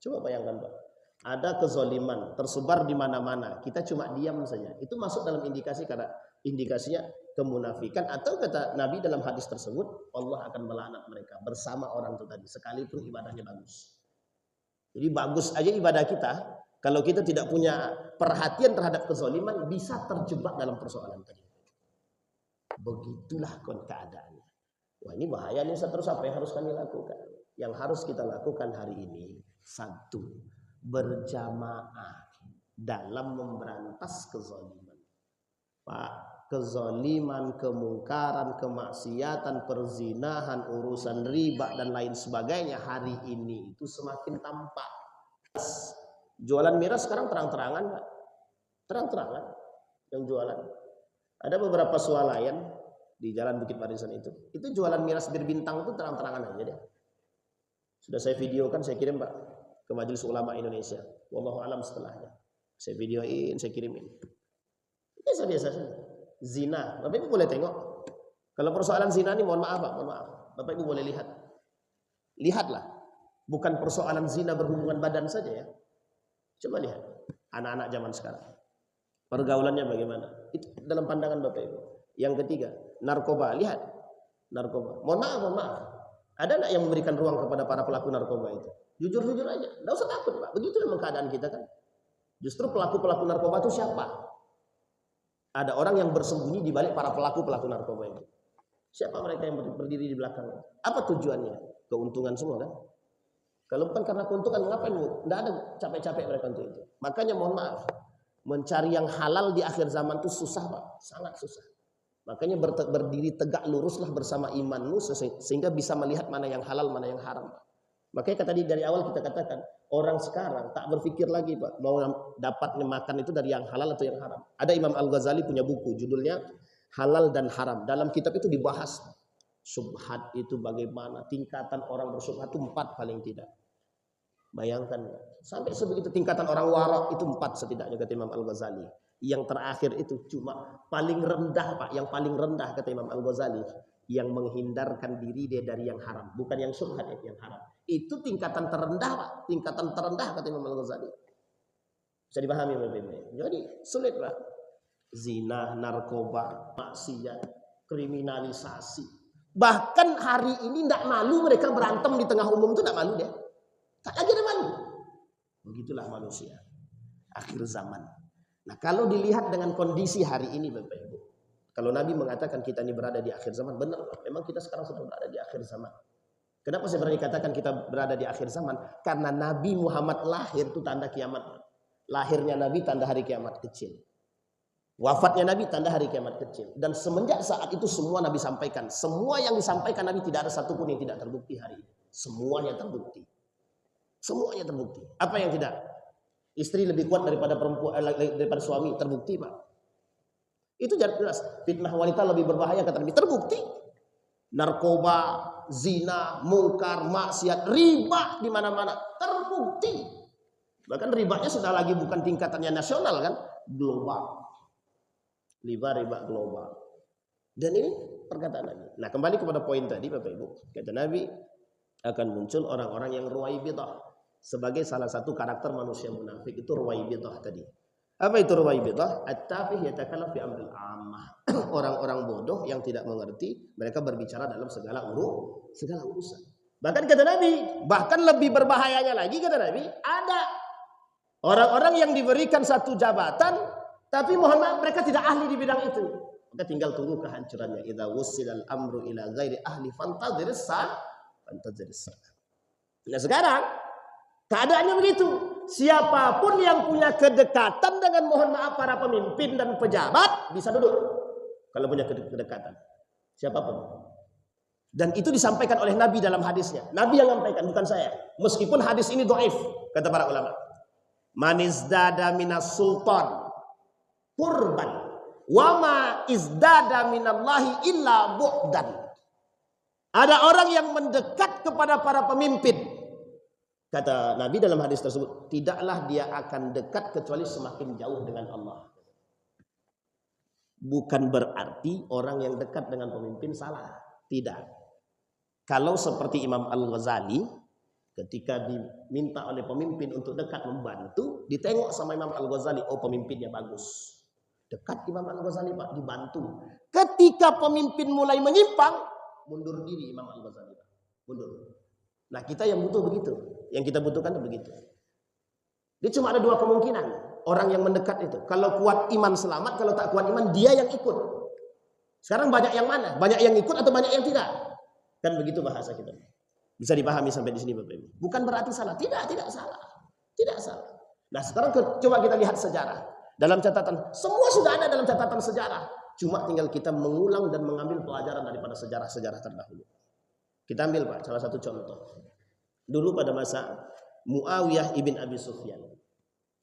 Coba bayangkan, Pak. Ada kezaliman tersebar di mana-mana, kita cuma diam saja. Itu masuk dalam indikasinya kemunafikan, atau kata Nabi dalam hadis tersebut, Allah akan melaknat mereka bersama orang itu tadi, sekalipun ibadahnya bagus. Jadi bagus aja ibadah kita, kalau kita tidak punya perhatian terhadap kezaliman, bisa terjebak dalam persoalan tadi. Begitulah keadaannya. Wah, ini bahaya nih. Terus apa yang harus kami lakukan? Yang harus kita lakukan hari ini, satu, berjamaah dalam memberantas kezaliman. Pak, kezaliman, kemungkaran, kemaksiatan, perzinahan, urusan riba dan lain sebagainya hari ini itu semakin tampak. Jualan miras sekarang terang-terangan, Pak. Terang-terangan yang jualan. Ada beberapa swalayan di Jalan Bukit Barisan itu jualan miras bir bintang itu terang-terangan aja deh. Sudah saya videokan, saya kirim, Pak, ke Majelis Ulama Indonesia. Wallahu alam setelahnya. Saya videoin, saya kirimin. Biasa-biasa saja. Zina, Bapak Ibu boleh tengok. Kalau persoalan zina ini, mohon maaf, Pak, mohon maaf. Bapak Ibu boleh lihat. Lihatlah. Bukan persoalan zina berhubungan badan saja ya. Coba lihat anak-anak zaman sekarang. Pergaulannya bagaimana? Itu dalam pandangan Bapak Ibu. Yang ketiga, narkoba. Lihat. Narkoba. Mohon maaf. Ada enggak yang memberikan ruang kepada para pelaku narkoba itu? Jujur-jujur aja. Enggak usah takut, Pak. Begitu memang keadaan kita kan. Justru pelaku-pelaku narkoba itu siapa? Ada orang yang bersembunyi di balik para pelaku-pelaku narkoba itu. Siapa mereka yang berdiri di belakang? Apa tujuannya? Keuntungan semua kan? Kalau bukan karena keuntungan, ngapain? Tidak ada capek-capek mereka untuk itu. Makanya mohon maaf, mencari yang halal di akhir zaman itu susah, Pak. Sangat susah. Makanya berdiri tegak luruslah bersama imanmu sehingga bisa melihat mana yang halal, mana yang haram, Pak. Makanya tadi dari awal kita katakan, orang sekarang tak berpikir lagi, Pak, mau dapat makan itu dari yang halal atau yang haram. Ada Imam Al-Ghazali punya buku judulnya Halal dan Haram. Dalam kitab itu dibahas syubhat itu bagaimana, tingkatan orang bersubhat itu 4 paling tidak. Bayangkan, sampai sebegitu tingkatan orang warak itu 4 setidaknya kata Imam Al-Ghazali. Yang terakhir itu cuma paling rendah, Pak, yang paling rendah kata Imam Al-Ghazali, yang menghindarkan diri dia dari yang haram, bukan yang syubhat, yang haram. Itu tingkatan terendah, Pak, tingkatan terendah kata Imam Al-Ghazali. Bisa dipahami, Bapak Ibu? Jadi sulit, Pak. Zina, narkoba, maksiat, kriminalisasi. Bahkan hari ini tidak malu mereka berantem di tengah umum itu, tidak malu deh. Tak lagi ada malu. Begitulah manusia akhir zaman. Nah, kalau dilihat dengan kondisi hari ini, Bapak Ibu, kalau Nabi mengatakan kita ini berada di akhir zaman, benar, memang kita sekarang sedang berada di akhir zaman. Kenapa saya berani katakan kita berada di akhir zaman? Karena Nabi Muhammad lahir itu tanda kiamat. Lahirnya Nabi tanda hari kiamat kecil. Wafatnya Nabi tanda hari kiamat kecil. Dan semenjak saat itu semua Nabi sampaikan. Semua yang disampaikan Nabi tidak ada satupun yang tidak terbukti hari ini. Semuanya terbukti. Semuanya terbukti. Apa yang tidak? Istri lebih kuat daripada perempuan, daripada suami, terbukti, Pak. Itu jelas. Fitnah wanita lebih berbahaya kata Nabi, terbukti. Narkoba, zina, mungkar, maksiat, riba di mana-mana, terbukti. Bahkan ribanya sudah lagi bukan tingkatannya nasional kan, global. Riba global. Dan ini perkataan Nabi. Nah, kembali kepada poin tadi, Bapak Ibu. Kata Nabi, akan muncul orang-orang yang ruwaibidah. Sebagai salah satu karakter manusia munafik itu ruwaibidah tadi. Apa itu ruwaibidah? At-tafih yatakallam fi amril ammah. Orang-orang bodoh yang tidak mengerti, mereka berbicara dalam segala urusan. Bahkan kata Nabi, bahkan lebih berbahayanya lagi kata Nabi, ada orang-orang yang diberikan satu jabatan, tapi mohon maaf mereka tidak ahli di bidang itu. Maka tinggal tunggu kehancurannya. Idza wussilal amru ila ghairi ahli fantadhiris sa. Nah sekarang keadaannya begitu. Siapapun yang punya kedekatan dengan mohon maaf para pemimpin dan pejabat bisa duduk. Kalau punya kedekatan. Siapapun. Dan itu disampaikan oleh Nabi dalam hadisnya. Nabi yang menyampaikan, bukan saya. Meskipun hadis ini dhaif, kata para ulama. Man izdada minas sultan qurban wa ma izdada minallahi illa bu'dan. Ada orang yang mendekat kepada para pemimpin. Kata Nabi dalam hadis tersebut, tidaklah dia akan dekat kecuali semakin jauh dengan Allah. Bukan berarti orang yang dekat dengan pemimpin salah. Tidak. Kalau seperti Imam Al-Ghazali ketika diminta oleh pemimpin untuk dekat membantu, ditengok sama Imam Al-Ghazali, oh pemimpinnya bagus. Dekat Imam Al-Ghazali Pak, dibantu. Ketika pemimpin mulai menyimpang, mundur diri Imam Al-Ghazali Pak. Mundur. Nah kita yang butuh begitu. Yang kita butuhkan itu begitu. Dia cuma ada dua kemungkinan. Orang yang mendekat itu. Kalau kuat iman selamat, kalau tak kuat iman dia yang ikut. Sekarang banyak yang mana? Banyak yang ikut atau banyak yang tidak? Kan begitu bahasa kita. Bisa dipahami sampai di sini Bapak Ibu. Bukan berarti salah. Tidak salah. Tidak salah. Nah sekarang coba kita lihat sejarah. Dalam catatan. Semua sudah ada dalam catatan sejarah. Cuma tinggal kita mengulang dan mengambil pelajaran daripada sejarah-sejarah terdahulu. Kita ambil Pak salah satu contoh. Dulu pada masa Muawiyah ibn Abi Sufyan.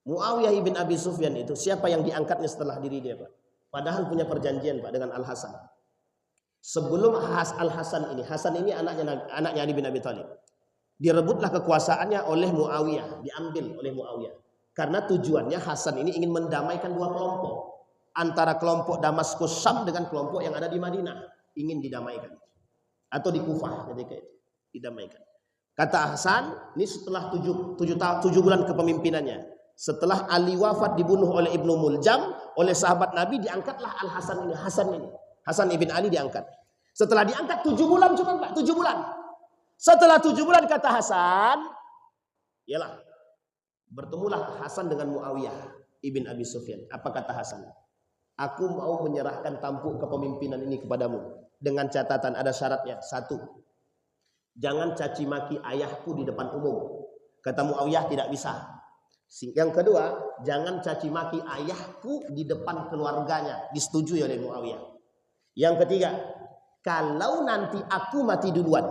Muawiyah ibn Abi Sufyan itu siapa yang diangkatnya setelah diri dia Pak? Padahal punya perjanjian Pak dengan Al-Hasan. Sebelum Al-Hasan ini anaknya Ali bin Abi Thalib. Direbutlah kekuasaannya oleh Muawiyah, diambil oleh Muawiyah. Karena tujuannya Hasan ini ingin mendamaikan dua kelompok. Antara kelompok Damaskus Syam dengan kelompok yang ada di Madinah. Ingin didamaikan. Atau di Kufah ketika itu. Didamaikan. Kata Hasan, ini setelah 7 bulan kepemimpinannya. Setelah Ali wafat dibunuh oleh Ibnu Muljam, oleh sahabat Nabi diangkatlah Al-Hasan ini. Hasan ibn Ali diangkat. Setelah diangkat 7 bulan cuma Pak, 7 bulan. Setelah 7 bulan kata Hasan, yalah, bertemulah Hasan dengan Muawiyah ibn Abi Sufyan. Apa kata Hasan? Aku mau menyerahkan tampuk kepemimpinan ini kepadamu. Dengan catatan ada syaratnya. 1. Jangan caci maki ayahku di depan umum. Kata Muawiyah tidak bisa. Yang kedua, jangan caci maki ayahku di depan keluarganya. Disetujui oleh Muawiyah. Yang ketiga, kalau nanti aku mati duluan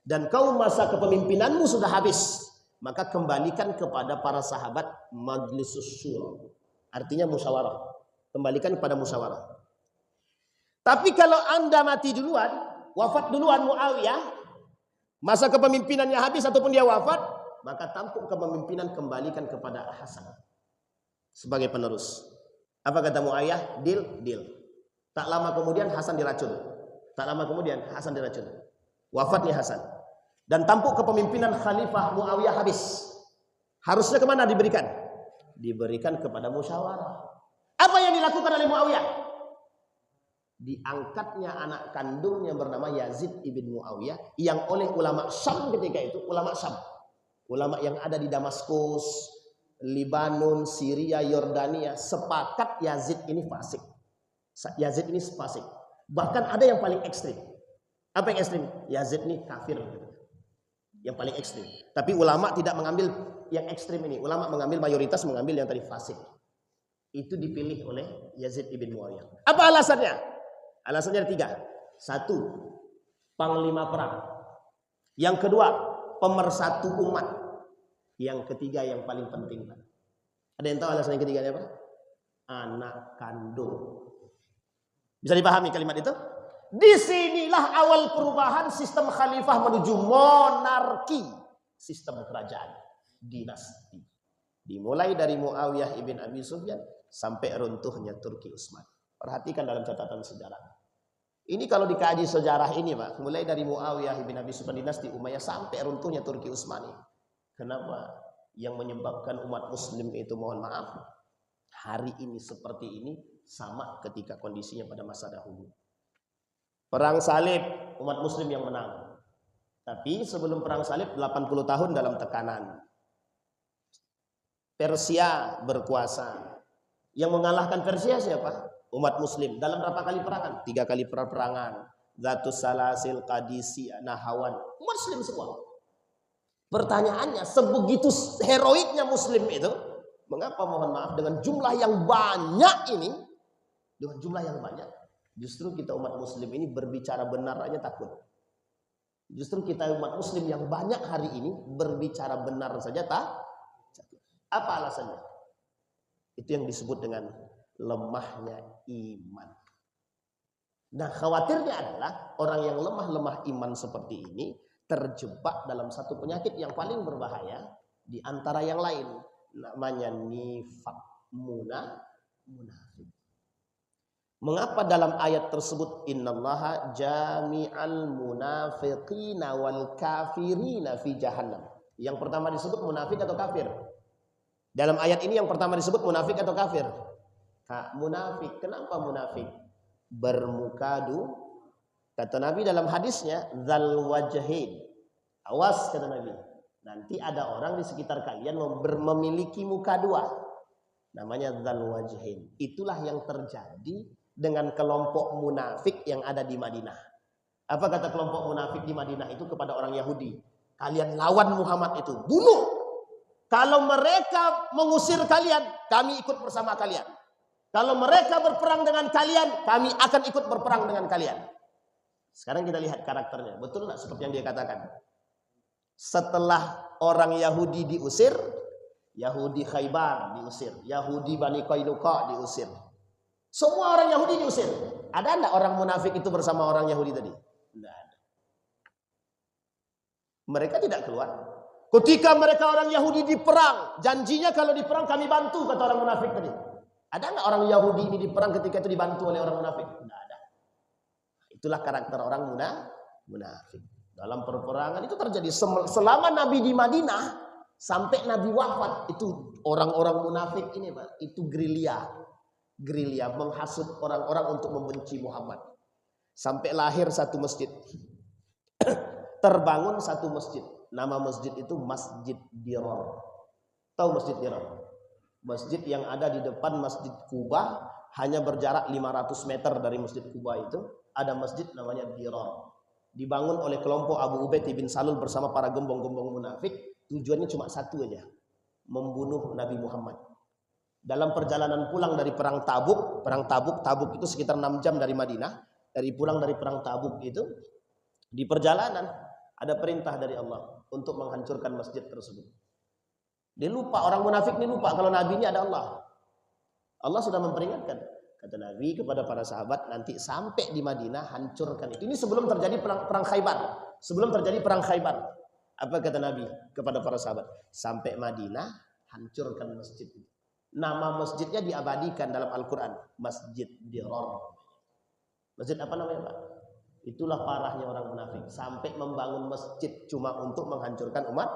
dan kau masa kepemimpinanmu sudah habis, maka kembalikan kepada para sahabat majlisus syura. Artinya musyawarah. Kembalikan kepada musyawarah. Tapi kalau Anda mati duluan, wafat duluan Muawiyah, masa kepemimpinannya habis ataupun dia wafat, maka tampuk kepemimpinan kembalikan kepada Hasan sebagai penerus. Apa kata Muawiyah? Deal. Tak lama kemudian Hasan diracun. Wafatnya Hasan. Dan tampuk kepemimpinan Khalifah Muawiyah habis. Harusnya kemana diberikan? Diberikan kepada musyawarah. Apa yang dilakukan oleh Muawiyah? Diangkatnya anak kandungnya bernama Yazid ibn Muawiyah. Yang oleh ulama Syam ketika itu. Ulama yang ada di Damaskus, Libanon, Syria, Yordania. Sepakat Yazid ini fasik. Yazid ini fasik. Bahkan ada yang paling ekstrim. Apa yang ekstrim? Yazid ini kafir. Yang paling ekstrim. Tapi ulama tidak mengambil yang ekstrim ini. Ulama mengambil mayoritas mengambil yang tadi fasik. Itu dipilih oleh Yazid ibn Muawiyah. Apa alasannya? Alasannya ada 3. 1, panglima perang. Yang kedua, pemersatu umat. Yang ketiga yang paling penting. Ada yang tahu alasan yang ketiganya apa? Anak kandung. Bisa dipahami kalimat itu? Disinilah awal perubahan sistem khalifah menuju monarki. Sistem kerajaan. Dinasti. Dimulai dari Muawiyah ibn Abi Sufyan sampai runtuhnya Turki Utsmani. Perhatikan dalam catatan sejarah. Ini kalau dikaji sejarah ini Pak. Mulai dari Muawiyah ibn Abi Sufyan dinasti Umayyah sampai runtuhnya Turki Utsmani. Kenapa? Yang menyebabkan umat muslim itu mohon maaf. Hari ini seperti ini. Sama ketika kondisinya pada masa dahulu. Perang salib, umat muslim yang menang. Tapi sebelum perang salib 80 tahun dalam tekanan. Persia berkuasa. Yang mengalahkan Persia siapa? Umat muslim. Dalam berapa kali perangan? 3 kali peperangan. Zatus Salasil, Qadisi, Nahawan. Muslim semua. Pertanyaannya, sebegitu heroiknya muslim itu, mengapa mohon maaf dengan jumlah yang banyak ini, dengan jumlah yang banyak, justru kita umat muslim ini berbicara benar aja takut. Justru kita umat muslim yang banyak hari ini berbicara benar saja takut. Apa alasannya? Itu yang disebut dengan lemahnya iman. Nah, khawatirnya adalah orang yang lemah iman seperti ini terjebak dalam satu penyakit yang paling berbahaya di antara yang lain, namanya nifaq, munafik. Mengapa dalam ayat tersebut innallaha jami'al munafiqina wal kafirina fi jahannam? Yang pertama disebut munafik atau kafir? Dalam ayat ini yang pertama disebut munafik atau kafir? Munafik. Kenapa munafik? Bermukadu. Kata Nabi dalam hadisnya, dzal wajhain. Awas kata Nabi. Nanti ada orang di sekitar kalian memiliki muka dua. Namanya dzal wajhain. Itulah yang terjadi dengan kelompok munafik yang ada di Madinah. Apa kata kelompok munafik di Madinah itu kepada orang Yahudi? Kalian lawan Muhammad itu, bunuh. Kalau mereka mengusir kalian, kami ikut bersama kalian. Kalau mereka berperang dengan kalian, kami akan ikut berperang dengan kalian. Sekarang kita lihat karakternya. Betul nggak seperti yang dia katakan? Setelah orang Yahudi diusir, Yahudi Khaybar diusir, Yahudi Bani Qainuqa diusir. Semua orang Yahudi diusir. Ada enggak orang munafik itu bersama orang Yahudi tadi? Tidak ada. Mereka tidak keluar. Ketika mereka orang Yahudi diperang, janjinya kalau diperang kami bantu, kata orang munafik tadi. Ada enggak orang Yahudi ini diperang ketika itu dibantu oleh orang munafik? Tidak ada. Itulah karakter orang munafik. Dalam perperangan itu terjadi selama Nabi di Madinah sampai Nabi wafat, itu orang-orang munafik ini, Pak, itu gerilya menghasut orang-orang untuk membenci Muhammad. Sampai lahir satu masjid. Terbangun satu masjid. Nama masjid itu Masjid Dirar. Tahu Masjid Dirar? Masjid yang ada di depan Masjid Kuba, hanya berjarak 500 meter dari Masjid Kuba itu ada masjid namanya Dirar. Dibangun oleh kelompok Abu Ubaid bin Salul bersama para gembong-gembong munafik. Tujuannya cuma satu aja, membunuh Nabi Muhammad. Dalam perjalanan pulang dari perang Tabuk itu sekitar 6 jam dari Madinah. Pulang dari perang Tabuk itu, di perjalanan ada perintah dari Allah untuk menghancurkan masjid tersebut. Dia lupa, orang munafik ini lupa kalau Nabi ini ada Allah. Allah sudah memperingatkan. Kata Nabi kepada para sahabat, nanti sampai di Madinah hancurkan itu. Ini sebelum terjadi perang Khaybar. Sebelum terjadi perang Khaybar. Apa kata Nabi kepada para sahabat? Sampai Madinah hancurkan masjid. Nama masjidnya diabadikan dalam Al-Quran. Masjid Dirar. Masjid apa namanya, Pak? Itulah parahnya orang munafik. Sampai membangun masjid cuma untuk menghancurkan umat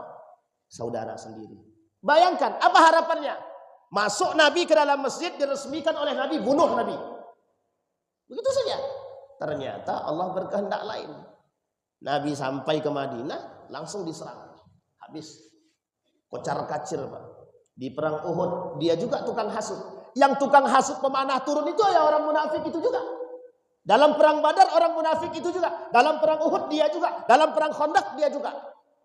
saudara sendiri. Bayangkan, apa harapannya? Masuk Nabi ke dalam masjid, diresmikan oleh Nabi, bunuh Nabi. Begitu saja. Ternyata Allah berkehendak lain. Nabi sampai ke Madinah, langsung diserang. Habis. Kocar-kacir, Pak. Di perang Uhud, dia juga tukang hasut. Yang tukang hasut pemanah turun itu ya orang munafik itu juga. Dalam perang Badar orang munafik itu juga. Dalam perang Uhud dia juga. Dalam perang Khandaq dia juga.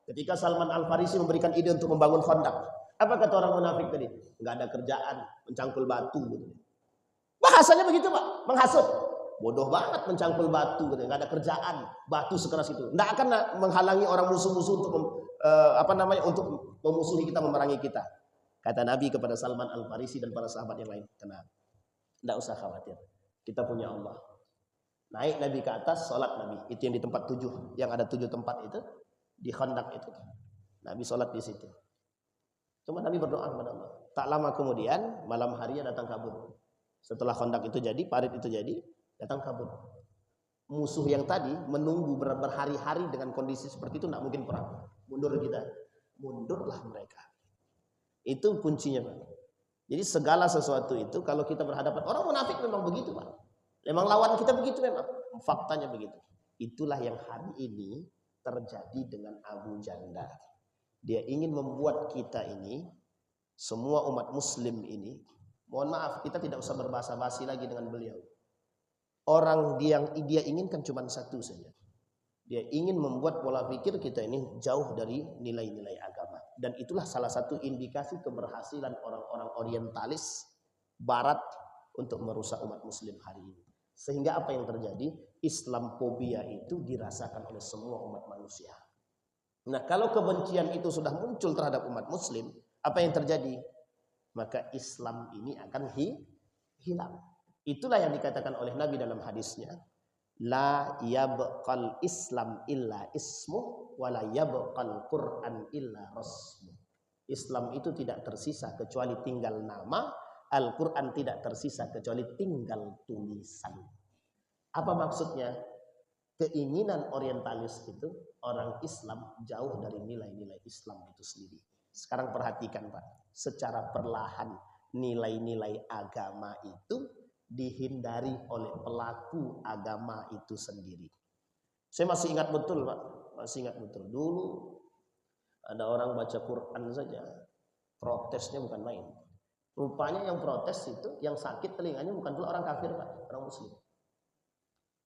Ketika Salman Al-Farisi memberikan ide untuk membangun Khandaq, apa kata orang munafik tadi? Enggak ada kerjaan, mencangkul batu gitu. Bahasanya begitu, Pak, menghasut. Bodoh banget mencangkul batu gitu. Enggak ada kerjaan, batu sekeras itu. Enggak akan menghalangi orang musuh-musuh untuk untuk memusuhi kita, memerangi kita. Kata Nabi kepada Salman Al-Farisi dan para sahabat yang lain, tenang. Enggak usah khawatir. Kita punya Allah. Naik Nabi ke atas, sholat Nabi. Itu yang di tempat 7, yang ada 7 tempat itu, di Khandaq itu. Nabi sholat di situ. Cuma Nabi berdoa kepada Allah. Tak lama kemudian, malam harinya datang kabut. Setelah Khandaq itu jadi, parit itu jadi, datang kabut. Musuh yang tadi menunggu berhari-hari dengan kondisi seperti itu, tidak mungkin perang. Mundur kita. Mundurlah mereka. Itu kuncinya, Pak. Jadi segala sesuatu itu kalau kita berhadapan, orang munafik memang begitu, Pak. Memang lawan kita begitu memang. Faktanya begitu. Itulah yang hari ini terjadi dengan Abu Jandal. Dia ingin membuat kita ini, semua umat muslim ini, mohon maaf, kita tidak usah berbahasa-basi lagi dengan beliau. Orang yang dia inginkan cuma satu saja. Dia ingin membuat pola pikir kita ini jauh dari nilai-nilai agama. Dan itulah salah satu indikasi keberhasilan orang-orang orientalis barat untuk merusak umat muslim hari ini. Sehingga apa yang terjadi? Islamophobia itu dirasakan oleh semua umat manusia. Nah, kalau kebencian itu sudah muncul terhadap umat muslim, apa yang terjadi? Maka Islam ini akan hilang. Itulah yang dikatakan oleh Nabi dalam hadisnya, la yabqal Islam illa ismu wa la yabqal Quran illa rasmu. Islam itu tidak tersisa kecuali tinggal nama, Al-Quran tidak tersisa kecuali tinggal tulisan. Apa maksudnya? Keinginan orientalis itu orang Islam jauh dari nilai-nilai Islam itu sendiri. Sekarang perhatikan Pak, secara perlahan nilai-nilai agama itu dihindari oleh pelaku agama itu sendiri. Saya masih ingat betul Pak, masih ingat betul. Dulu ada orang baca Quran saja, protesnya bukan main. Rupanya yang protes itu, yang sakit telinganya bukan pula orang kafir Pak, orang muslim.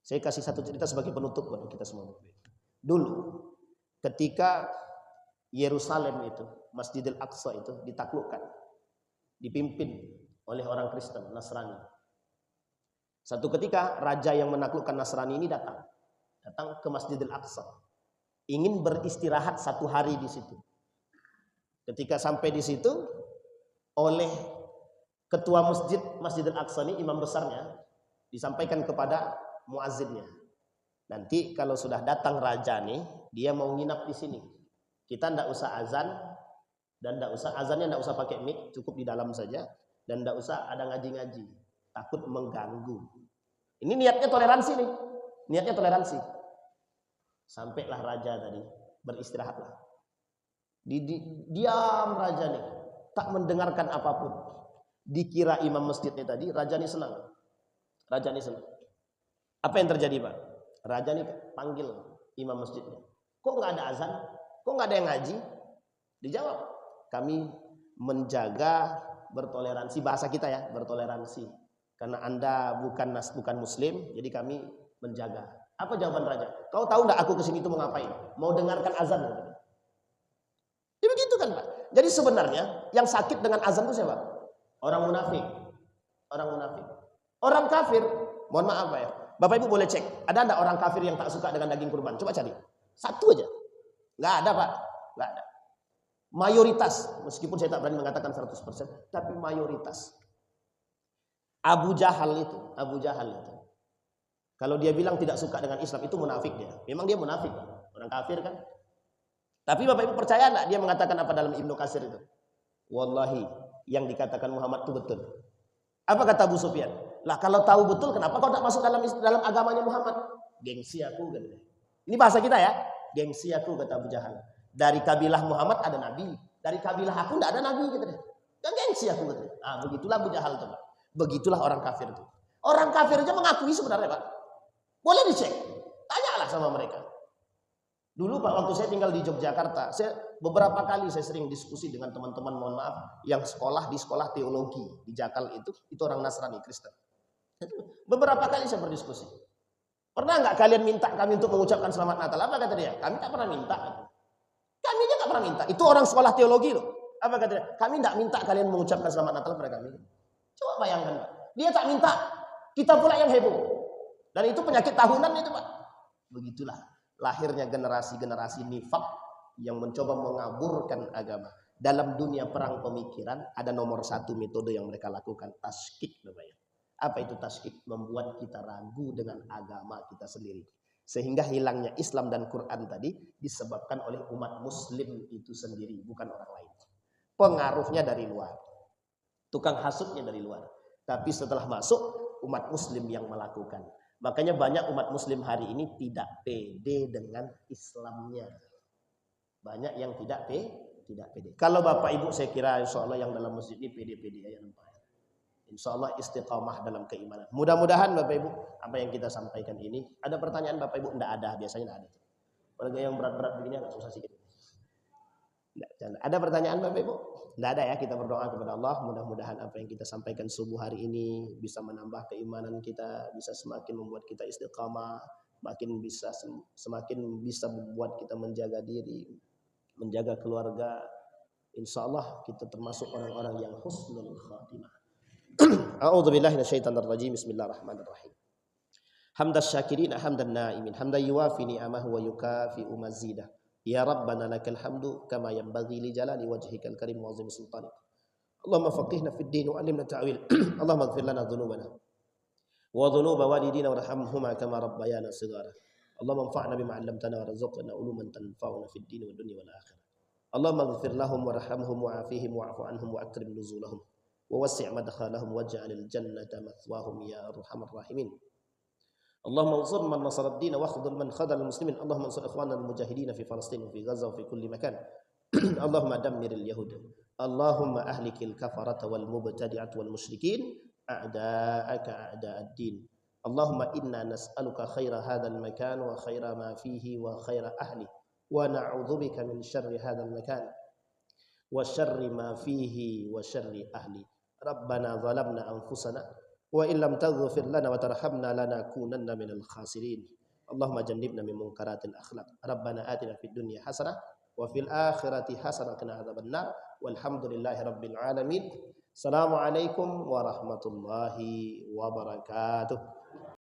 Saya kasih satu cerita sebagai penutup buat kita semua. Dulu ketika Yerusalem itu, Masjidil Aqsa itu ditaklukkan, dipimpin oleh orang Kristen, Nasrani. Satu ketika raja yang menaklukkan Nasrani ini datang ke Masjidil Aqsa, ingin beristirahat 1 hari di situ. Ketika sampai di situ, oleh ketua masjid Masjidil Aqsa ini, imam besarnya, disampaikan kepada muazzinnya, nanti kalau sudah datang raja nih, dia mau nginap di sini. Kita ndak usah azan, dan ndak usah azannya, ndak usah pakai mic, cukup di dalam saja, dan ndak usah ada ngaji-ngaji, takut mengganggu. Ini niatnya toleransi nih, niatnya toleransi. Sampailah raja tadi, beristirahatlah. Diam raja nih, tak mendengarkan apapun. Dikira imam masjidnya tadi, raja nih senang. Raja nih senang. Apa yang terjadi Pak? Raja nih panggil imam masjidnya. Kok nggak ada azan? Kok nggak ada yang ngaji? Dijawab, kami menjaga bertoleransi, bahasa kita ya, bertoleransi. Karena Anda bukan muslim, jadi kami menjaga. Apa jawaban raja? Kau tahu nggak aku kesini itu mau ngapain? Mau dengarkan azan? Ya begitu kan Pak. Jadi sebenarnya yang sakit dengan azan itu siapa? Orang munafik. Orang munafik. Orang kafir, mohon maaf Pak ya. Bapak Ibu boleh cek, ada enggak orang kafir yang tak suka dengan daging kurban? Coba cari. Satu aja. Enggak ada Pak. Enggak ada. Mayoritas, meskipun saya tak berani mengatakan 100%, tapi mayoritas. Abu Jahal itu. Kalau dia bilang tidak suka dengan Islam, itu munafik dia. Memang dia munafik, Pak. Orang kafir kan. Tapi Bapak Ibu percaya enggak dia mengatakan apa dalam Ibnu Katsir itu? Wallahi, yang dikatakan Muhammad itu betul. Apa kata Abu Sufyan? Lah kalau tahu betul kenapa kau tak masuk dalam agamanya Muhammad? Gengsi aku kata. Ini bahasa kita ya. Gengsi aku kata Abu Jahal. Dari kabilah Muhammad ada nabi, dari kabilah aku tidak ada nabi kata dia. Dan gengsi aku kata. Ah, begitulah Abu Jahal itu, Pak. Begitulah orang kafir itu. Orang kafir aja mengakui sebenarnya, Pak. Boleh dicek. Tanyalah sama mereka. Dulu Pak, waktu saya tinggal di Yogyakarta, beberapa kali saya sering diskusi dengan teman-teman, mohon maaf, yang sekolah di sekolah teologi di Jakal itu orang Nasrani Kristen. Beberapa kali saya berdiskusi. Pernah nggak kalian minta kami untuk mengucapkan selamat Natal? Apa kata dia? Kami tak pernah minta. Kami aja nggak pernah minta. Itu orang sekolah teologi loh. Apa kata dia? Kami nggak minta kalian mengucapkan selamat Natal kepada kami. Coba bayangkan Pak. Dia tak minta, kita pula yang heboh. Dan itu penyakit tahunan itu Pak. Begitulah lahirnya generasi-generasi nifak yang mencoba mengaburkan agama. Dalam dunia perang pemikiran ada nomor 1 metode yang mereka lakukan, taskik namanya. Apa itu taskik? Membuat kita ragu dengan agama kita sendiri. Sehingga hilangnya Islam dan Quran tadi disebabkan oleh umat muslim itu sendiri, bukan orang lain. Pengaruhnya dari luar. Tukang hasutnya dari luar. Tapi setelah masuk, umat muslim yang melakukan. Makanya banyak umat muslim hari ini tidak pede dengan Islamnya. Banyak yang tidak pede. Kalau Bapak Ibu saya kira insya Allah yang dalam masjid ini pede-pede aja nampak. Insya Allah istiqamah dalam keimanan. Mudah-mudahan Bapak Ibu apa yang kita sampaikan ini. Ada pertanyaan Bapak Ibu? Tidak ada, biasanya tidak ada. Olahraga yang berat-berat begini agak susah sedikit. Ada pertanyaan Bapak Ibu? Tidak ada ya, kita berdoa kepada Allah. Mudah-mudahan apa yang kita sampaikan subuh hari ini bisa menambah keimanan kita, bisa semakin membuat kita istiqamah, semakin bisa membuat kita menjaga diri, menjaga keluarga. Insya Allah kita termasuk orang-orang yang husnul khatimah. A'udzubillahi minasyaitonirrajim. Bismillahirrahmanirrahim. Hamdas syakirin hamdan naimin hamdan yuwafi ni'amahu wa yukafi'u mazidah. Ya Rabbana lakal hamdu kama yanbaghi li jalali wajhikal karim wa azimi sultanik. Allahumma faqihna fid din wa 'allimna ta'wil. Allahumma ighfir lana dhunubana wa dhunuba walidina warhamhuma kama rabbayana shighara. Allahumma anfa'na bima 'allamtana warzuqna uluman tanfa'una fid din wad dunya wal akhirah. Allahumma ighfir lahum warhamhum wa'afihim wa'fu anhum wa akrim nuzulahum wa wassi' madkhalahum waj'alil jannata mathwahum ya arhamar rahimin. Allahumma ansur man nasara ad-din wa khudhul man khadhal muslimin. Allahumma ansur ikhwana al-mujahidin fi Palestin wa fi Gaza wa fi kulli makan. Allahumma dammiril yahud. Allahumma ahlikil kafarata wal mubtadi'at wal musyrikin a'da'aka a'da'ad-din. Allahumma inna nas'aluka khaira hadzal makan wa khaira ma fihi wa khaira ahli wa na'udzubika min syarri hadzal makan wa syarri ma fihi wa syarri ahli. Rabbana zalamna anfusana wa illam taghfir lana wa tarhamna lanakunanna minal khasirin. Allahumma jannibna min munkaratil akhlaq. Rabbana atina fid dunya hasanah wa fil akhirati hasanah wa qina adzabannar. Walhamdulillahi rabbil alamin. Assalamualaikum warahmatullahi wabarakatuh.